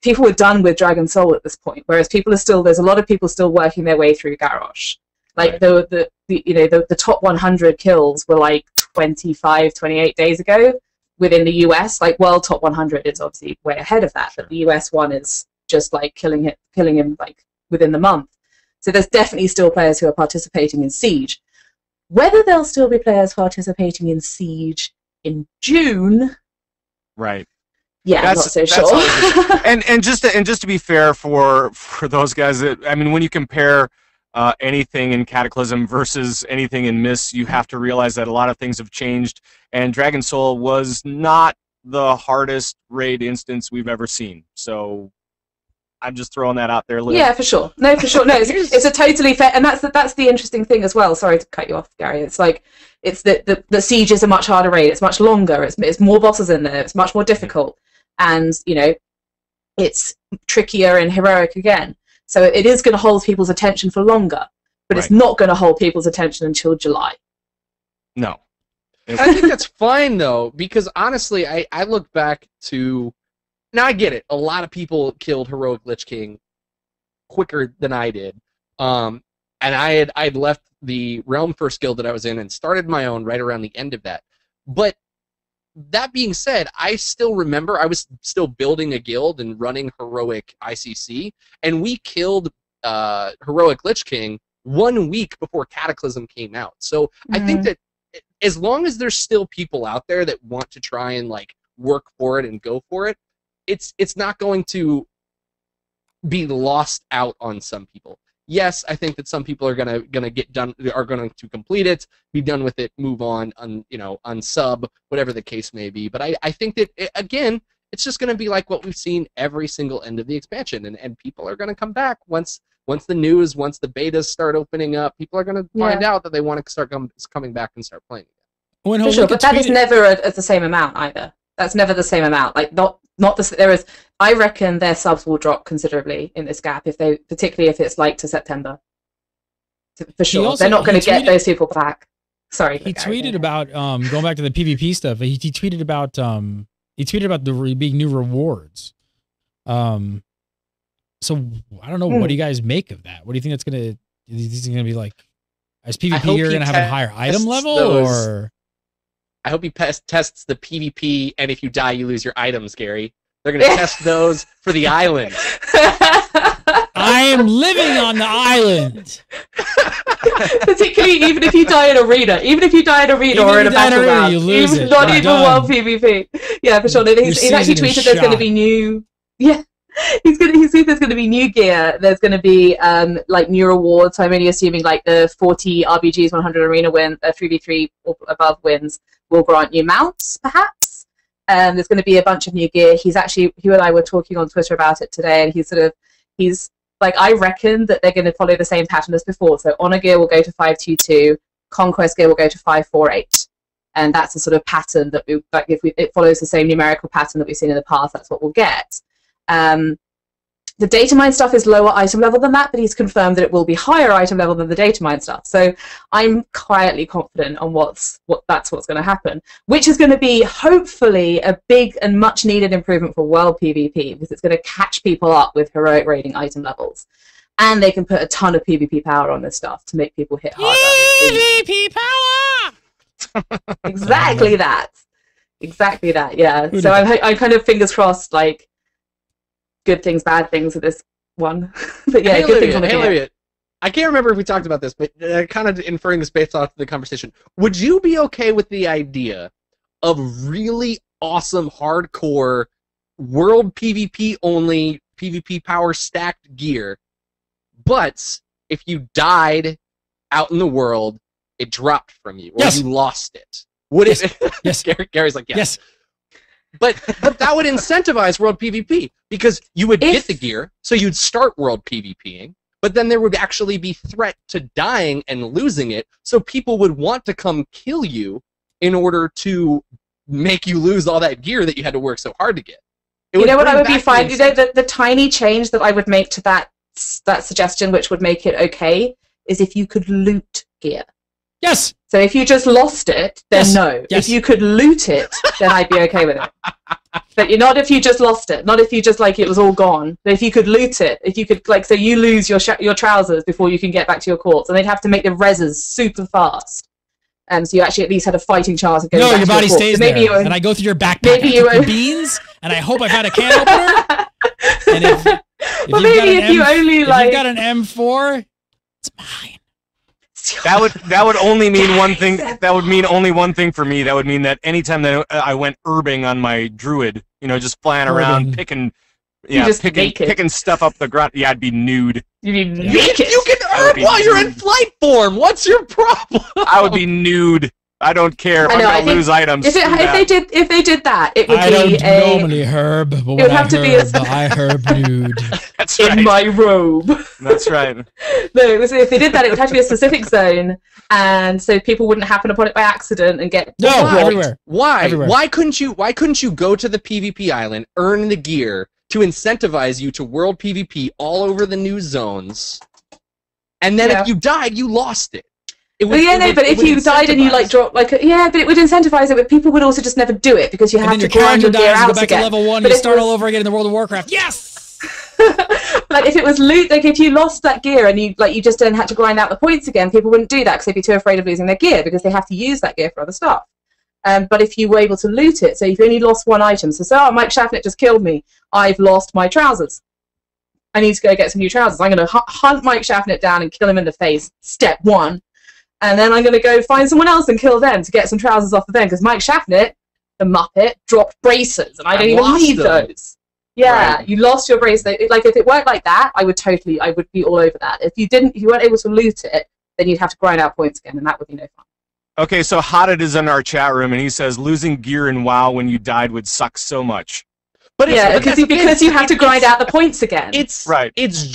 people were done with Dragon Soul at this point, whereas there's a lot of people still working their way through Garrosh. Right. The top 100 kills were 25, 28 days ago within the US. World top 100 is obviously way ahead of that, Sure. but the US one is just killing him within the month. So there's definitely still players who are participating in Siege. Whether there'll still be players participating in Siege in June, right? Yeah, I'm not so sure. and just to be fair for those guys, when you compare anything in Cataclysm versus anything in Mist, you have to realize that a lot of things have changed, and Dragon Soul was not the hardest raid instance we've ever seen. So I'm just throwing that out there. Yeah, for sure. No, for sure. No, it's a totally fair, and that's the interesting thing as well. Sorry to cut you off, Gary. It's it's the Siege is a much harder raid. It's much longer. It's more bosses in there. It's much more difficult, and it's trickier and Heroic again. So it is going to hold people's attention for longer, but It's not going to hold people's attention until July. No. I think that's fine, though, because honestly, I look back to... Now, I get it. A lot of people killed Heroic Lich King quicker than I did. And I'd left the Realm First guild that I was in and started my own right around the end of that. But that being said, I still remember I was still building a guild and running Heroic ICC, and we killed Heroic Lich King 1 week before Cataclysm came out. So I think that as long as there's still people out there that want to try and work for it and go for it, it's not going to be lost out on some people. Yes, I think that some people are gonna get done, are going to complete it, be done with it, move on, unsub, whatever the case may be. But I think that again, it's just gonna be like what we've seen every single end of the expansion, and people are gonna come back once the news, once the betas start opening up. People are gonna find out that they want to start coming back and start playing again. For sure, but that is never at the same amount either. That's never the same amount. Like not the there is. I reckon their subs will drop considerably in this gap particularly if it's like to September. For sure, they're not going to get those people back. Sorry. He tweeted about going back to the PvP stuff. He tweeted about the big new rewards. So I don't know. What do you guys make of that? What do you think that's gonna? Is it gonna be like? Is PvP you're gonna have a higher item level or? I hope he tests the PvP, and if you die, you lose your items, Gary. They're going to test those for the island. I am living on the island. Particularly even if you die in arena. Even if you die in arena or in a battle round. You lose it. Not even World PvP. Yeah, for sure. He's actually tweeted there's going to be new... Yeah. He's tweeted there's going to be new gear. There's going to be like new rewards. So I'm only assuming like the 40 RBGs, 100 arena win, 3v3 or above wins will grant new mounts, perhaps. There's going to be a bunch of new gear. He and I were talking on Twitter about it today, and he's like, I reckon that they're going to follow the same pattern as before. So honor gear will go to 522, conquest gear will go to 548, and that's the sort of pattern that it follows the same numerical pattern that we've seen in the past. That's what we'll get. The data mine stuff is lower item level than that, but he's confirmed that it will be higher item level than the data mine stuff. So I'm quietly confident on that's what's going to happen, which is going to be hopefully a big and much needed improvement for World PvP, because it's going to catch people up with heroic raiding item levels, and they can put a ton of PvP power on this stuff to make people hit harder. PvP power. Exactly that. Exactly that. Yeah. So I'm kind of fingers crossed, like. Good things, bad things with this one. But yeah, good things on the game. I can't remember if we talked about this, but kind of inferring this based off the conversation. Would you be okay with the idea of really awesome, hardcore, world PvP only, PvP power stacked gear, but if you died out in the world, it dropped from you, or you lost it? Would it? Yes. Gary's like, yes. Yes. But that would incentivize World PvP, because you would get the gear, so you'd start World PvPing, but then there would actually be threat to dying and losing it, so people would want to come kill you in order to make you lose all that gear that you had to work so hard to get. You know what I would be fine? You know, the tiny change that I would make to that suggestion, which would make it okay, is if you could loot gear. Yes. So if you just lost it, then no. Yes. If you could loot it, then I'd be okay with it. But you're not if you just lost it. Not if you just like it was all gone. But if you could loot it, if you could like, so you lose your trousers before you can get back to your corpse, and they'd have to make the reses super fast. So you actually at least had a fighting chance of getting back to your corpse. No, your body stays there. And I go through your backpack. Maybe you own beans, and I hope I found a can opener. And if you've got an M4, it's mine. That would only mean one thing. That would mean only one thing for me. That would mean that anytime that I went herbing on my druid, just flying around picking stuff up the ground, I'd be nude. You'd be naked. You can herb while you're in flight form. What's your problem? I would be nude. I don't care if I'm gonna lose items. If they did that, it would be I don't normally herb, but when I herb nude. That's right. In my robe. That's right. No, if they did that, it would have to be a specific zone, and so people wouldn't happen upon it by accident and get everywhere. Why? Everywhere. Why couldn't you go to the PvP island, earn the gear to incentivize you to world PvP all over the new zones, and then if you died, you lost it? But if you died and you dropped but it would incentivize it. But people would also just never do it because you have to grind your gear out again. Go back to level 1, you start all over again in the World of Warcraft. Yes. Like if it was loot, like if you lost that gear and you just then had to grind out the points again, people wouldn't do that because they'd be too afraid of losing their gear because they have to use that gear for other stuff. But if you were able to loot it, so if you only lost one item, so Mike Shaffnet just killed me, I've lost my trousers. I need to go get some new trousers. I'm going to hunt Mike Shaffnet down and kill him in the face. Step 1. And then I'm going to go find someone else and kill them to get some trousers off of them, because Mike Shaffnet, the Muppet, dropped braces, and I don't even need those. Yeah, Right. you lost your bracelet. Like if it worked like that, I would be all over that. If you weren't able to loot it, then you'd have to grind out points again, and that would be no fun. Okay, so Hodded is in our chat room, and he says losing gear in WoW when you died would suck so much. But Yeah, because you have to grind out the points again. It's Right. It is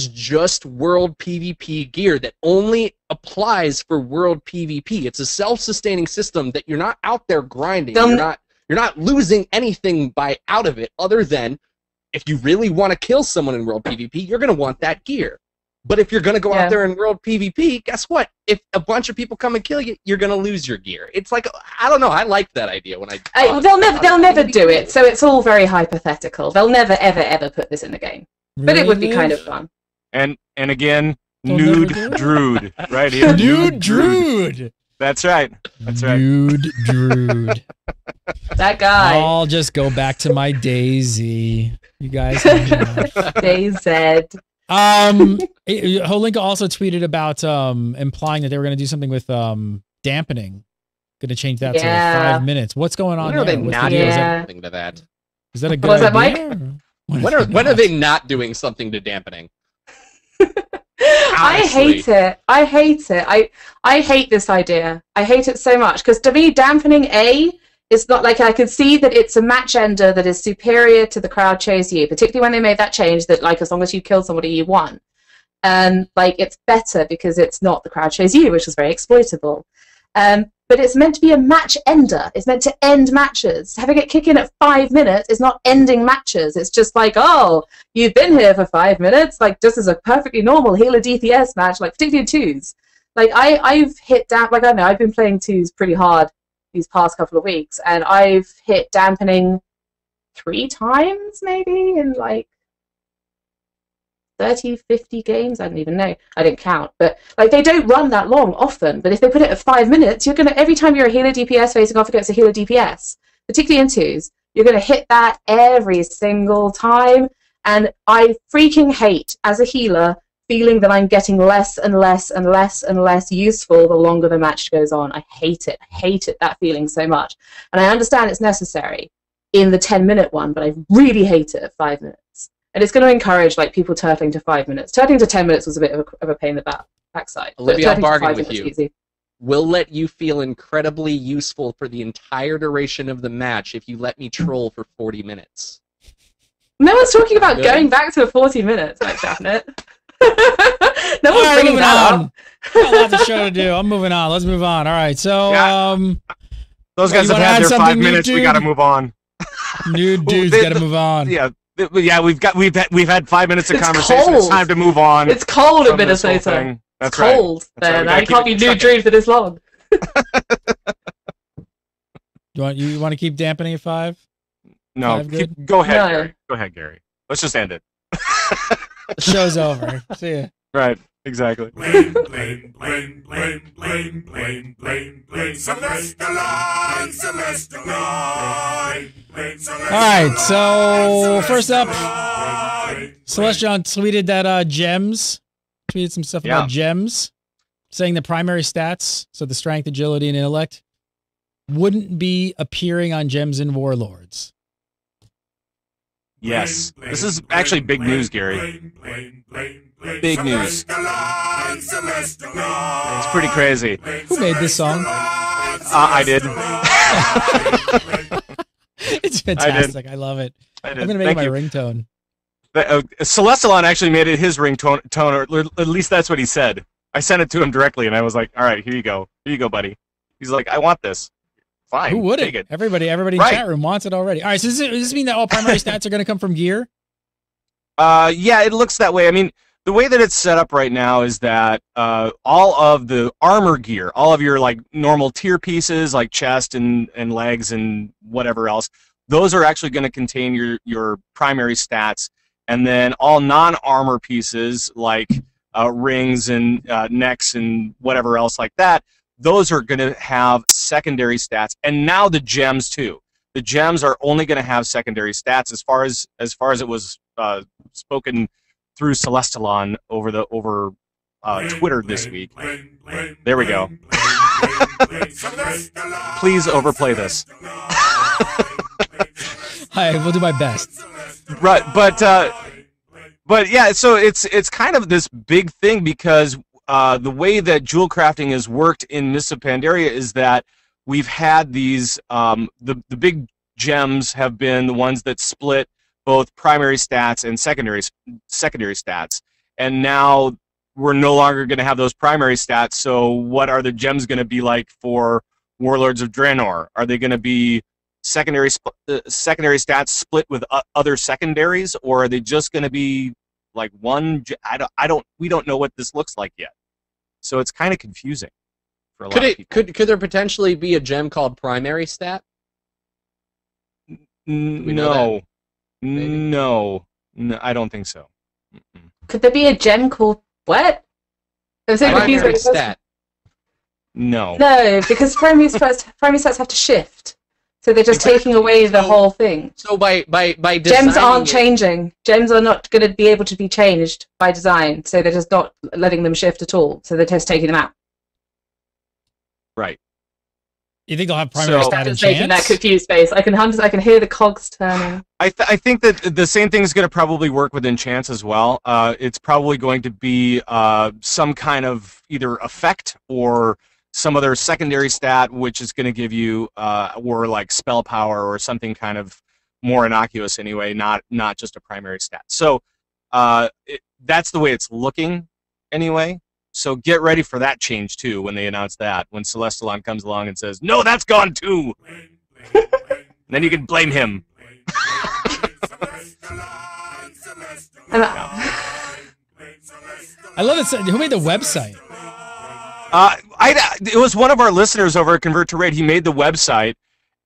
just World PvP gear that only applies for World PvP. It's a self-sustaining system that you're not out there grinding. You're not losing anything out of it other than if you really want to kill someone in World PvP, you're going to want that gear. But if you're going to go out there in World PvP, guess what? If a bunch of people come and kill you, you're going to lose your gear. It's like, I don't know. I like that idea when they'll never do it. So it's all very hypothetical. They'll never ever put this in the game. But it would be kind of fun. And again, They'll nude never do it? druid right here. Nude Druid. That's right. That's right. Nude Druid. That guy. I'll just go back to my Daisy. You guys hang out. DayZ. Holinka also tweeted about implying that they were going to do something with dampening. Going to change that to 5 minutes. What's going on When are there? they What's not the doing deal? something to that? Is that a good Was that idea? When are they not doing something to dampening? I hate it. I hate it. I hate this idea. I hate it so much because to me, dampening it's not like I can see that it's a match ender that is superior to the crowd chose you, particularly when they made that change that like as long as you kill somebody, you won. And like it's better because it's not the crowd chose you, which is very exploitable. But it's meant to be a match ender. It's meant to end matches. Having it kick in at 5 minutes is not ending matches. It's just like, oh, you've been here for 5 minutes, like just as a perfectly normal healer DPS match, like particularly in twos. Like I've hit down, like I know I've been playing twos pretty hard these past couple of weeks, and I've hit dampening 3 times maybe in like 30, 50 games. I don't even know. I didn't count. But like they don't run that long often. But if they put it at 5 minutes, you're gonna every time you're a healer DPS facing off against a healer DPS, particularly in twos, you're gonna hit that every single time. And I freaking hate as a healer feeling that I'm getting less and less and less and less useful the longer the match goes on. I hate it. I hate it, that feeling so much. And I understand it's necessary in the 10-minute one, but I really hate it at 5 minutes. And it's going to encourage like people turtling to 5 minutes. Turtling to 10 minutes was a bit of a pain in the backside. Olivia, I'll bargain with you. Easy. We'll let you feel incredibly useful for the entire duration of the match if you let me troll for 40 minutes. No one's talking about going back to 40 minutes, like Daphne. No one's bringing that up. Got lots of show to do. I'm moving on. Let's move on. All right. So, those guys you have wanna had add their 5 something, minutes. Nude We got to Dude? move on. Nude dudes got to move on. Yeah, we've had 5 minutes of It's conversation. cold. It's time to move on. It's cold in from this whole Minnesota. thing. That's It's cold. That's right. Then We gotta I can't be keep it nude dream for this long. You want to keep dampening at 5? No, 5 good? go ahead, No. Gary. Go ahead, Gary. Let's just end it. The show's over. See ya. Right, exactly. Blame, blame, blame, blame, blame, blame, blame, blame, Celestalon, Celestalon, blame, Celestalon. All right. So first up, Celestion tweeted that gems. Tweeted some stuff about gems, saying the primary stats, so the strength, agility, and intellect, wouldn't be appearing on gems in Warlords. Yes, this is actually big news, Gary. Big news. It's pretty crazy. Who made this song? I did. It's fantastic. I love it. I'm gonna make it my ringtone. Celestalon actually made it his ringtone, or at least that's what he said. I sent it to him directly, and I was like, "All right, here you go, buddy." He's like, "I want this." Fine. Who wouldn't? Take it. Everybody in chat room wants it already. All right, so does this mean that all primary stats are going to come from gear? Yeah, it looks that way. I mean, the way that it's set up right now is that all of the armor gear, all of your like normal tier pieces, like chest and legs and whatever else, those are actually going to contain your primary stats, and then all non-armor pieces like rings and necks and whatever else like that, those are going to have secondary stats, and now the gems too. The gems are only going to have secondary stats as far as it was spoken through Celestalon over Twitter this week. There we go. Please overplay this. I will do my best. Right, but yeah, so it's kind of this big thing because the way that jewel crafting has worked in Mists of Pandaria is that we've had these the big gems have been the ones that split both primary stats and secondary stats, and now we're no longer going to have those primary stats. So what are the gems going to be like for Warlords of Draenor? Are they going to be secondary stats split with other secondaries, or are they just going to be like one? We don't know what this looks like yet, so it's kind of confusing for a lot of people. Could there potentially be a gem called primary stat? No, I don't think so. Could there be a gem called what? I'm so confused. Primary stat. No. No, because primary stats have to shift. So they're just taking away the whole thing. So by gems aren't changing. Gems are not going to be able to be changed by design. So they're just not letting them shift at all. So they're just taking them out. Right. You think they'll have primary stat and chance? Making that confused face. I can hear the cogs turning. I think that the same thing is going to probably work with enchants as well. It's probably going to be some kind of either effect or some other secondary stat, which is going to give you or like spell power or something kind of more innocuous anyway, not just a primary stat. So that's the way it's looking anyway. So get ready for that change too when they announce that. When Celestalon comes along and says, "No, that's gone too," then you can blame him. I love it. Who made the website? It was one of our listeners over at Convert to Raid. He made the website,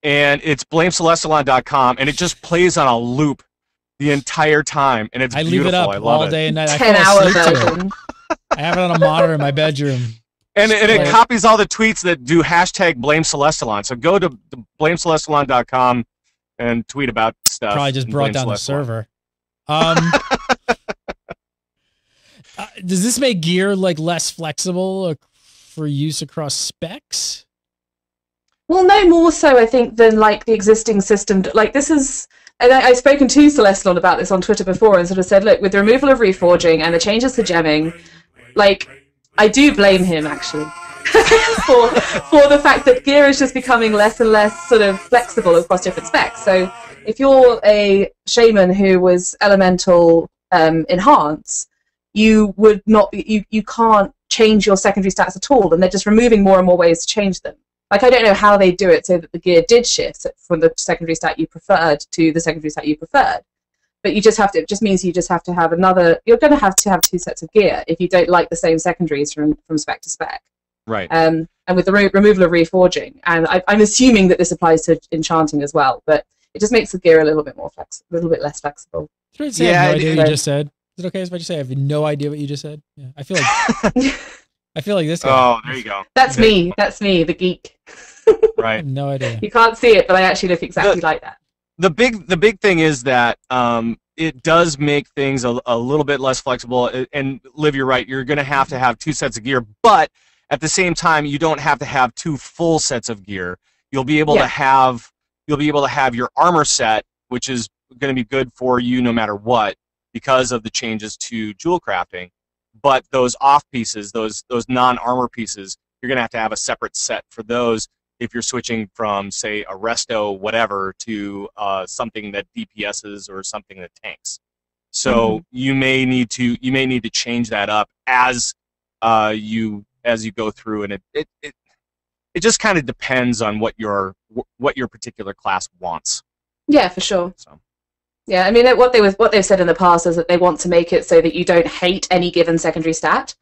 and it's blamecelestalon.com, and it just plays on a loop the entire time, and it's beautiful. Leave it up I love all day and night. 10-hour version. I have it on a monitor in my bedroom. And it copies all the tweets that do hashtag #BlameCelestalon. So go to blamecelestalon.com and tweet about stuff. Probably just brought down the server. Does this make gear like less flexible for use across specs? Well, no more so, I think, than like the existing system. Like this is, and I've spoken to Celestalon about this on Twitter before, and sort of said, look, with the removal of reforging and the changes to gemming, like I do blame him actually for the fact that gear is just becoming less and less sort of flexible across different specs. So if you're a shaman who was elemental enhance, you would not be, you can't change your secondary stats at all, and they're just removing more and more ways to change them. Like, I don't know how they do it so that the gear did shift from the secondary stat you preferred to the secondary stat you preferred. But you just have to, it just means you just have to have another, you're going to have two sets of gear if you don't like the same secondaries from spec to spec. Right. And with the removal of reforging, and I'm assuming that this applies to enchanting as well, but it just makes the gear a little bit more a little bit less flexible. I have no idea what you just said. Is it okay if I just say I have no idea what you just said? Yeah, I feel like I feel like this guy. Oh, there you go. That's me. That's me, the geek. Right. I have no idea. You can't see it, but I actually look exactly like that. The big thing is that it does make things a little bit less flexible. And Liv, you're right. You're going to have two sets of gear, but at the same time, you don't have to have two full sets of gear. You'll be able to have your armor set, which is going to be good for you no matter what, because of the changes to jewel crafting. But those off pieces, those non-armor pieces, you're going to have a separate set for those if you're switching from, say, a resto whatever to something that DPSs or something that tanks. So you may need to change that up as you go through, and it just kind of depends on what your particular class wants. Yeah, for sure. So. Yeah, I mean, what they've said in the past is that they want to make it so that you don't hate any given secondary stat.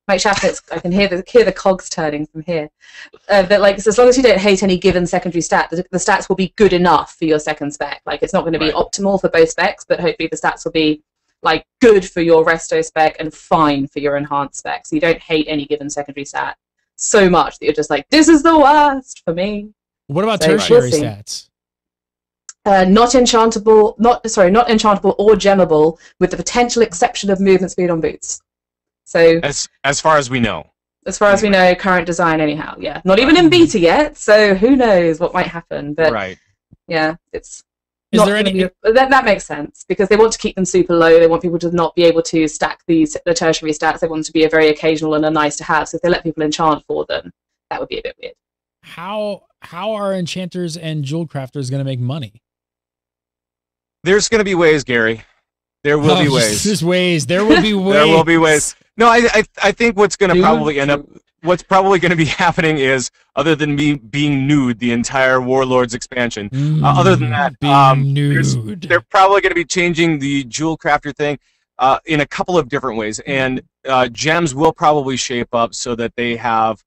Mike Shaffnitz, I can hear the cogs turning from here. That like, so as long as you don't hate any given secondary stat, the stats will be good enough for your second spec. Like, it's not going to be optimal for both specs, but hopefully the stats will be like good for your resto spec and fine for your enhanced spec. So you don't hate any given secondary stat so much that you're just like, this is the worst for me. What about tertiary stats? Not enchantable or gemmable, with the potential exception of movement speed on boots. So as far as we know. As far as we know, current design anyhow, yeah. Not even in beta yet, so who knows what might happen. But yeah, it's Is there any? That makes sense because they want to keep them super low. They want people to not be able to stack the tertiary stats. They want them to be a very occasional and a nice to have. So if they let people enchant for them, that would be a bit weird. How are enchanters and jewel crafters going to make money? There's going to be ways, Gary. There will be ways. There's ways. There will be ways. There will be ways. No, I think what's going to probably end up. What's probably going to be happening is, other than me being nude the entire Warlords expansion, other than that, they're probably going to be changing the jewel crafter thing in a couple of different ways, and gems will probably shape up so that they have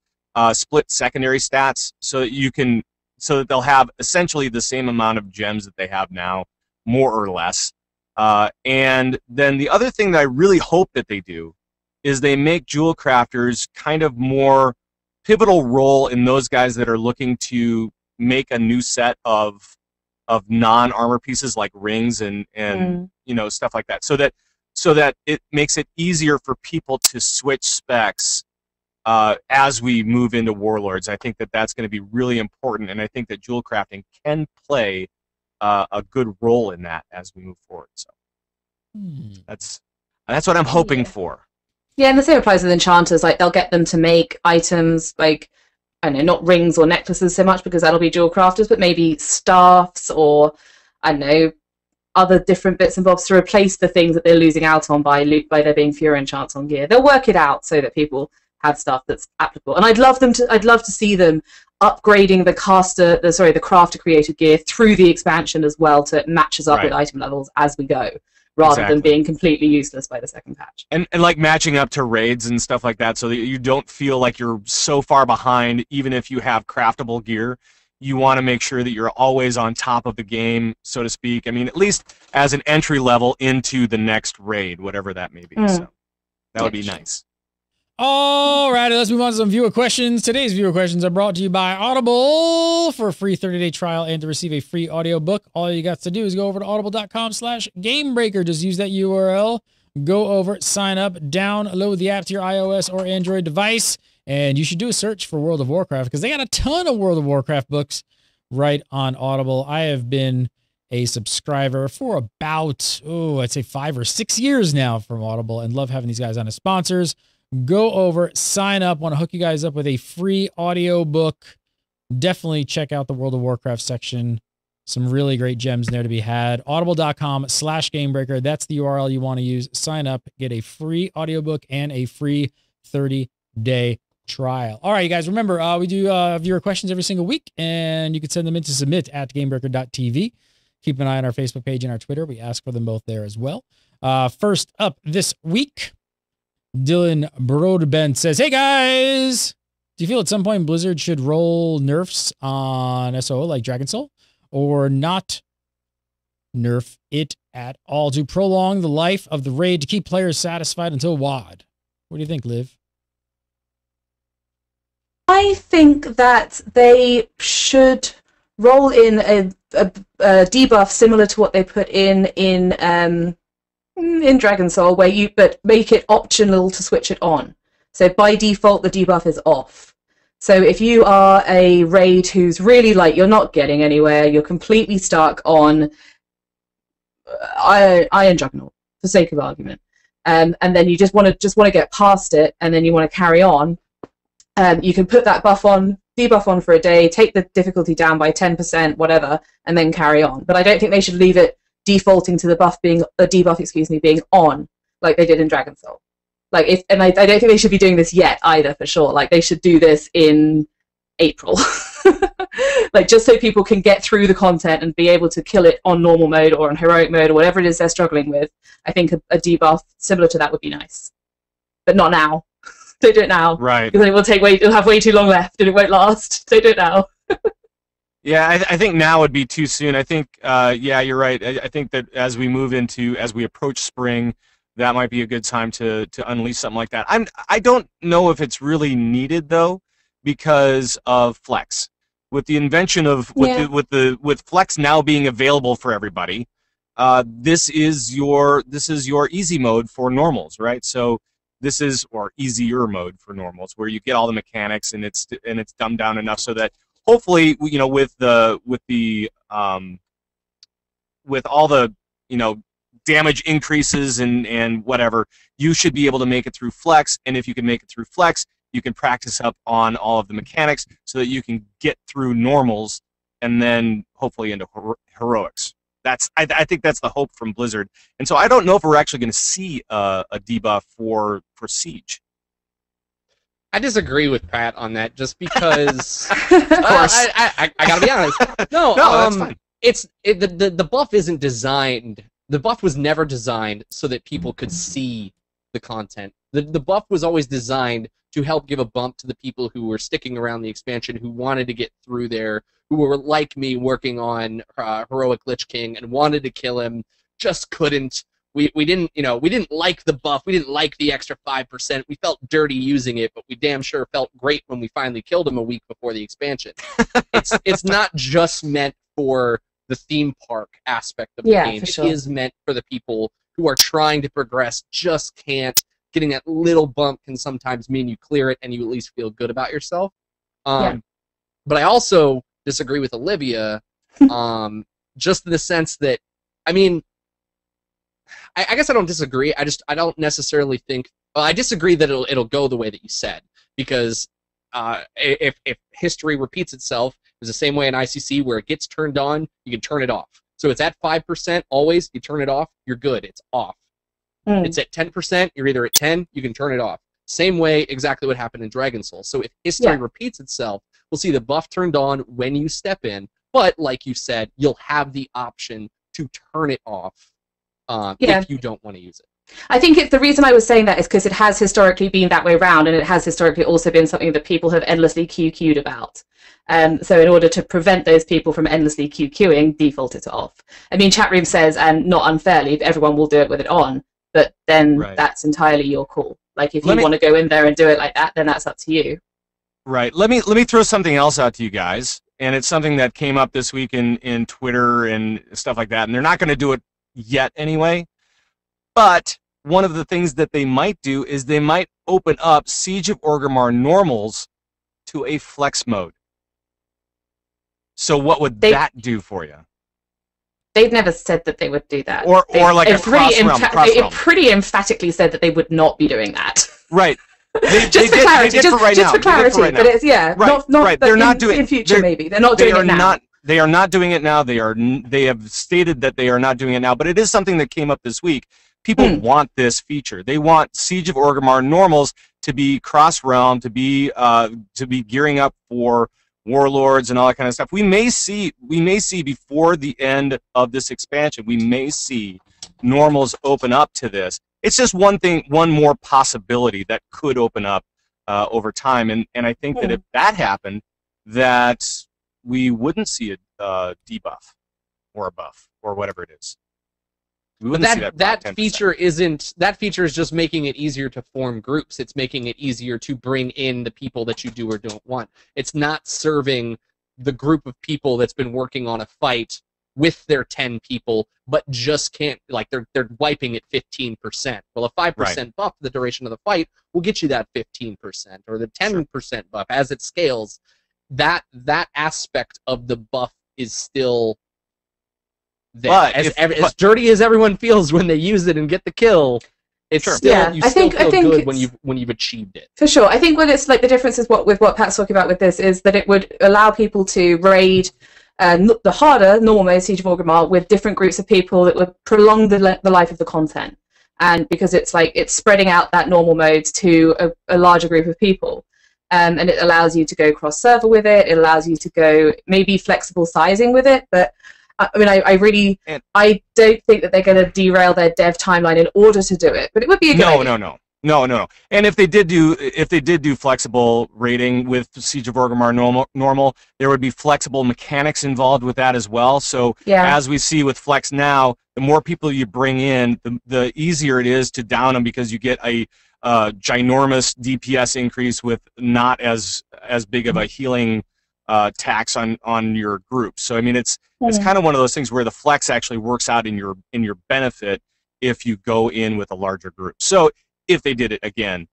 split secondary stats, so that they'll have essentially the same amount of gems that they have now, more or less. And then the other thing that I really hope that they do is they make jewel crafters kind of more pivotal role in those guys that are looking to make a new set of non-armor pieces like rings and you know, stuff like that, so that it makes it easier for people to switch specs as we move into Warlords. I think that that's going to be really important, and I think that jewel crafting can play a good role in that as we move forward. So that's what I'm hoping for. Yeah, and the same applies with enchanters. Like, they'll get them to make items like, I don't know, not rings or necklaces so much because that'll be jewel crafters, but maybe staffs or, I don't know, other different bits and bobs to replace the things that they're losing out on by there being fewer enchants on gear. They'll work it out so that people have stuff that's applicable. And I'd love to see them upgrading the crafter created gear through the expansion as well, so it matches up with item levels as we go, rather than being completely useless by the second patch. And like matching up to raids and stuff like that, so that you don't feel like you're so far behind, even if you have craftable gear. You want to make sure that you're always on top of the game, so to speak. I mean, at least as an entry level into the next raid, whatever that may be. So that would be nice. Alrighty, let's move on to some viewer questions. Today's viewer questions are brought to you by Audible. For a free 30-day trial and to receive a free audiobook, all you got to do is go over to audible.com/gamebreaker. Just use that URL, go over, sign up, download the app to your iOS or Android device, and you should do a search for World of Warcraft because they got a ton of World of Warcraft books right on Audible. I have been a subscriber for about, I'd say 5 or 6 years now from Audible, and love having these guys on as sponsors. Go over, sign up. Want to hook you guys up with a free audio book. Definitely check out the World of Warcraft section. Some really great gems there to be had. Audible.com/gamebreaker. That's the URL you want to use. Sign up, get a free audiobook and a free 30-day trial. All right, you guys, remember, we do viewer questions every single week, and you can send them in to submit@gamebreaker.tv. Keep an eye on our Facebook page and our Twitter. We ask for them both there as well. First up this week, Dylan Broadbent says, hey guys, do you feel at some point Blizzard should roll nerfs on SO like Dragon Soul, or not nerf it at all to prolong the life of the raid to keep players satisfied until WoD? What do you think, Liv? I think that they should roll in a debuff similar to what they put in Dragon Soul, but make it optional to switch it on. So by default, the debuff is off. So if you are a raid who's really like, you're not getting anywhere, you're completely stuck on Iron Juggernaut, for sake of argument, and then you just want to get past it, and then you want to carry on, you can put that debuff on for a day, take the difficulty down by 10%, whatever, and then carry on. But I don't think they should leave it defaulting to the debuff being on like they did in Dragon Soul. I don't think they should be doing this yet either, for sure. Like, they should do this in April. Like, just so people can get through the content and be able to kill it on normal mode or on heroic mode or whatever it is they're struggling with. I think a debuff similar to that would be nice. But not now. Don't do it now. Right. Because it'll have way too long left and it won't last. Don't do it now. Yeah, I think now would be too soon. I think, yeah, you're right. I think that as we approach spring, that might be a good time to unleash something like that. I don't know if it's really needed though, because of Flex. With the invention of with Flex now being available for everybody, this is your easy mode for normals, right? So this is, or easier mode for normals, where you get all the mechanics and it's dumbed down enough so that hopefully, you know, with the with all the damage increases and whatever, you should be able to make it through Flex. And if you can make it through Flex, you can practice up on all of the mechanics so that you can get through normals and then hopefully into heroics. I think that's the hope from Blizzard. And so I don't know if we're actually going to see a debuff for Siege. I disagree with Pat on that, just because. Of course, I gotta be honest. No, that's fine. The buff isn't designed. The buff was never designed so that people could see the content. The buff was always designed to help give a bump to the people who were sticking around the expansion, who wanted to get through there, who were like me working on Heroic Lich King and wanted to kill him, just couldn't. We didn't like the buff. We didn't like the extra 5%. We felt dirty using it, but we damn sure felt great when we finally killed him a week before the expansion. It's not just meant for the theme park aspect of the game. For sure. It is meant for the people who are trying to progress, just can't. Getting that little bump can sometimes mean you clear it and you at least feel good about yourself. But I also disagree with Olivia, just in the sense that, I mean, I guess I don't disagree. I don't necessarily think. Well, I disagree that it'll go the way that you said, because if history repeats itself, it's the same way in ICC where it gets turned on, you can turn it off. So it's at 5% always. You turn it off, you're good. It's off. It's at 10%. You're either at 10. You can turn it off. Same way, exactly what happened in Dragon Soul. So if history repeats itself, we'll see the buff turned on when you step in. But like you said, you'll have the option to turn it off. If you don't want to use it. I think the reason I was saying that is because it has historically been that way around, and it has historically also been something that people have endlessly QQ'd about. So in order to prevent those people from endlessly QQing, default it off. I mean, chat room says, and not unfairly, everyone will do it with it on, but then that's entirely your call. Like, if you want to go in there and do it like that, then that's up to you. Right. Let me throw something else out to you guys, and it's something that came up this week in Twitter and stuff like that, and they're not going to do it yet anyway, but one of the things that they might do is they might open up Siege of Orgrimmar normals to a flex mode. So what would that do for you? They've never said that they would do that. Or like a cross-realm. They pretty emphatically said that they would not be doing that. Right. Just for clarity, but it's not They're not doing in future. Maybe they're not doing it now. They are not doing it now. They have stated that they are not doing it now, but it is something that came up this week. People want this feature. They want Siege of Orgrimmar normals to be cross-realm, to be gearing up for Warlords and all that kind of stuff. We may see before the end of this expansion, we may see normals open up to this. It's just one more possibility that could open up over time, and I think that if that happened, that we wouldn't see a debuff or a buff or whatever it is. We wouldn't see that feature isn't. That feature is just making it easier to form groups. It's making it easier to bring in the people that you do or don't want. It's not serving the group of people that's been working on a fight with their 10 people, but just can't, like, they're wiping at 15%. Well, a 5% buff for the duration of the fight will get you that 15%, or the 10% buff as it scales. That aspect of the buff is still there. But as dirty as everyone feels when they use it and get the kill, it's still you still feel good when you've achieved it. For sure. I think what it's like, the difference is with what Pat's talking about with this is that it would allow people to raid the harder normal mode Siege of Orgrimmar with different groups of people that would prolong the life of the content, and because it's spreading out that normal mode to a larger group of people. And it allows you to go cross-server with it. It allows you to go maybe flexible sizing with it. But I mean, I don't think that they're going to derail their dev timeline in order to do it. But it would be a good idea. No. And if they did do flexible rating with Siege of Orgrimmar normal, there would be flexible mechanics involved with that as well. So as we see with Flex now, the more people you bring in, the easier it is to down them, because you get a ginormous DPS increase with not as big of a healing tax on your group. So I mean, it's kind of one of those things where the flex actually works out in your benefit if you go in with a larger group. So if they did it again,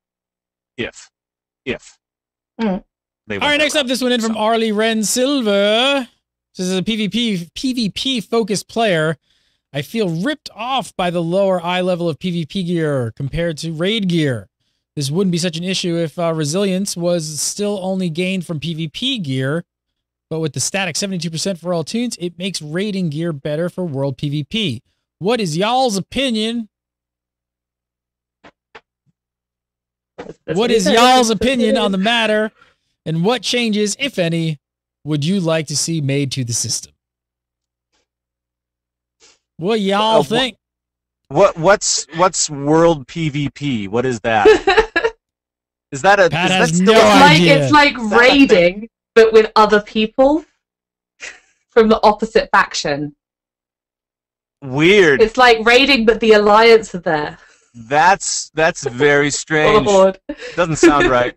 if they all right, next up, this one in from Arlie Ren Silver. This is a PvP focused player. I feel ripped off by the lower eye level of PvP gear compared to raid gear. This wouldn't be such an issue if resilience was still only gained from PvP gear, but with the static 72% for all tunes, it makes raiding gear better for world PvP. What is y'all's opinion? What is y'all's opinion on the matter, and what changes, if any, would you like to see made to the system? What y'all think? What's world PvP? What is that? Is that a? Pat is has that still no idea. It's like raiding, but with other people from the opposite faction. weird? It's like raiding, but the Alliance are there. That's very strange. Lord. Doesn't sound right.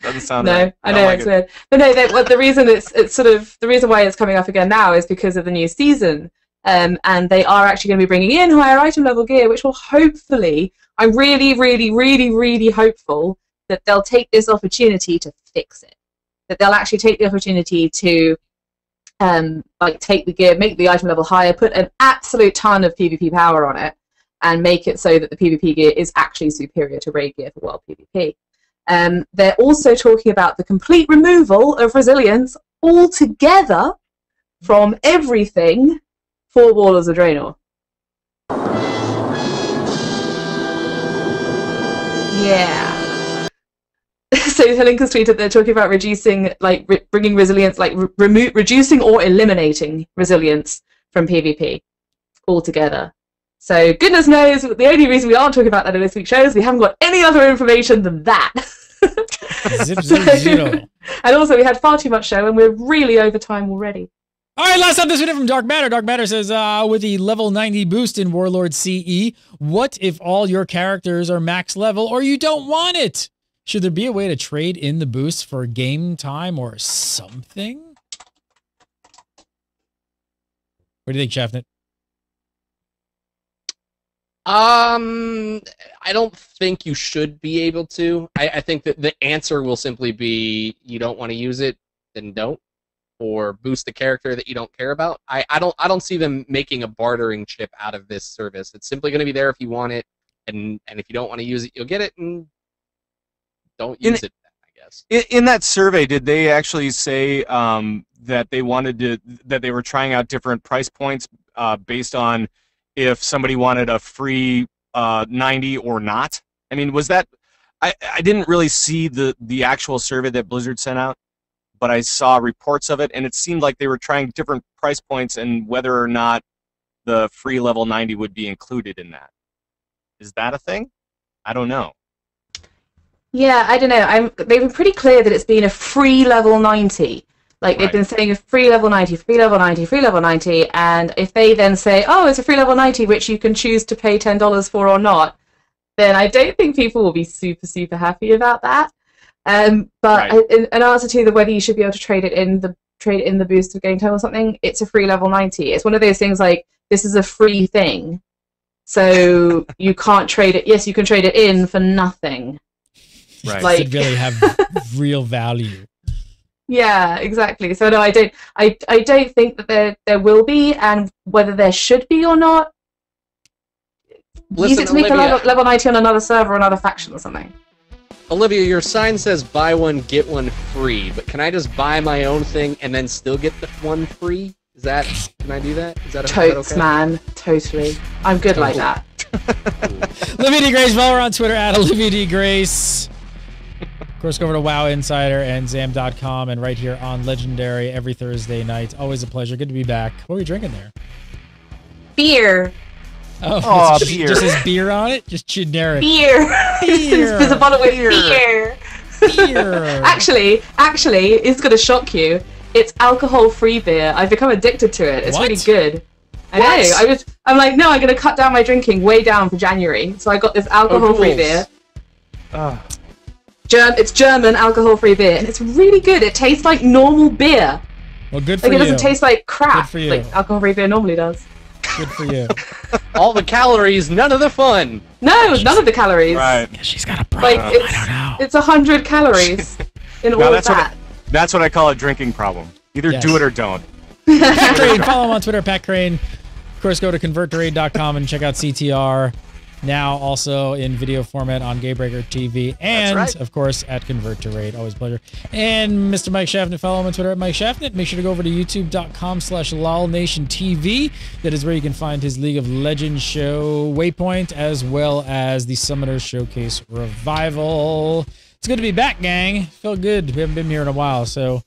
Doesn't sound No, right. I know like it's weird. But no, the reason it's sort of the reason why it's coming up again now is because of the new season. And they are actually going to be bringing in higher item level gear, which will hopefully, I'm really, really, really, really hopeful that they'll take this opportunity to fix it. That they'll actually take the opportunity to like take the gear, make the item level higher, put an absolute ton of PvP power on it, and make it so that the PvP gear is actually superior to raid gear for world PvP. They're also talking about the complete removal of resilience altogether from everything for Warlords of Draenor. Yeah. So Helinka's tweeted they're talking about reducing, like, bringing resilience, like, reducing or eliminating resilience from PvP altogether. So goodness knows, the only reason we aren't talking about that in this week's show is we haven't got any other information than that. Zip, zip, zero. And also we had far too much show and we're really over time already. All right, last up this video from Dark Matter. Dark Matter says, with the level 90 boost in Warlord CE, what if all your characters are max level or you don't want it? Should there be a way to trade in the boost for game time or something? What do you think, Shafnet? I don't think you should be able to. I think that the answer will simply be you don't want to use it, then don't. Or boost the character that you don't care about. I don't see them making a bartering chip out of this service. It's simply going to be there if you want it, and if you don't want to use it, you'll get it, and don't use it, I guess. In that survey, did they actually say that they were trying out different price points based on if somebody wanted a free 90 or not? I mean, was that? I didn't really see the actual survey that Blizzard sent out, but I saw reports of it, and it seemed like they were trying different price points and whether or not the free level 90 would be included in that. Is that a thing? I don't know. Yeah, I don't know. They've been pretty clear that it's been a free level 90. Like, they've been saying a free level 90, free level 90, free level 90, and if they then say, oh, it's a free level 90, which you can choose to pay $10 for or not, then I don't think people will be super, super happy about that. But in answer to whether you should be able to trade it in the boost of game time or something, it's a free level 90. It's one of those things like, this is a free thing, so you can't trade it. Yes, you can trade it in for nothing. Right. Like, it should really have real value. Yeah, exactly. So no, I don't think that there will be, and whether there should be or not, use it to make a level 90 on another server or another faction or something. Olivia, your sign says buy one, get one free, but can I just buy my own thing and then still get the one free? Can I do that? Is that Totes, okay? man. Totally. I'm good like that. Olivia D. Grace, follow her on Twitter at Olivia D. Grace. Of course, go over to WoW Insider and Zam.com and right here on Legendary every Thursday night. Always a pleasure. Good to be back. What are we drinking there? Beer. Oh, beer. Just says beer on it? Just generic. Beer. Beer. There's a bottle with beer. Beer. Actually, it's going to shock you. It's alcohol-free beer. I've become addicted to it. It's What? really good. I know. I'm like, no, I'm going to cut down my drinking way down for January. So I got this alcohol-free beer. It's German alcohol-free beer, and it's really good. It tastes like normal beer. Well, good for Like, you. it doesn't taste like crap. Good for you. Like alcohol-free beer normally does. Good for you. All the calories, none of the fun. No, none of the calories. Right. She's got a problem. Like, it's 100 calories in all of that. That's what I call a drinking problem. Either Yes. do it or don't. Pat Crane, follow him on Twitter, Pat Crane. Of course, go to convertraid.com and check out CTR. Now also in video format on Gamebreaker TV. And, That's right. of course, at Convert to Raid. Always a pleasure. And Mr. Mike Shaftnet, follow him on Twitter at Mike Shaftnet. Make sure to go over to youtube.com/LOLNationTV. That is where you can find his League of Legends show, Waypoint, as well as the Summoner Showcase Revival. It's good to be back, gang. Felt good. We haven't been here in a while, so...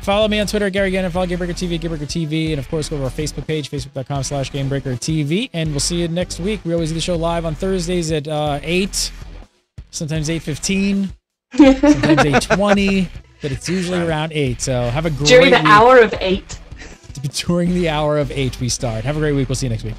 Follow me on Twitter, Gary Gannon. Follow Gamebreaker TV, Gamebreaker TV. And, of course, go to our Facebook page, facebook.com/Gamebreaker TV. And we'll see you next week. We always do the show live on Thursdays at 8, sometimes 8:15, sometimes 8:20, but it's usually around 8. So have a great During the week. hour of 8. During the hour of 8 we start. Have a great week. We'll see you next week.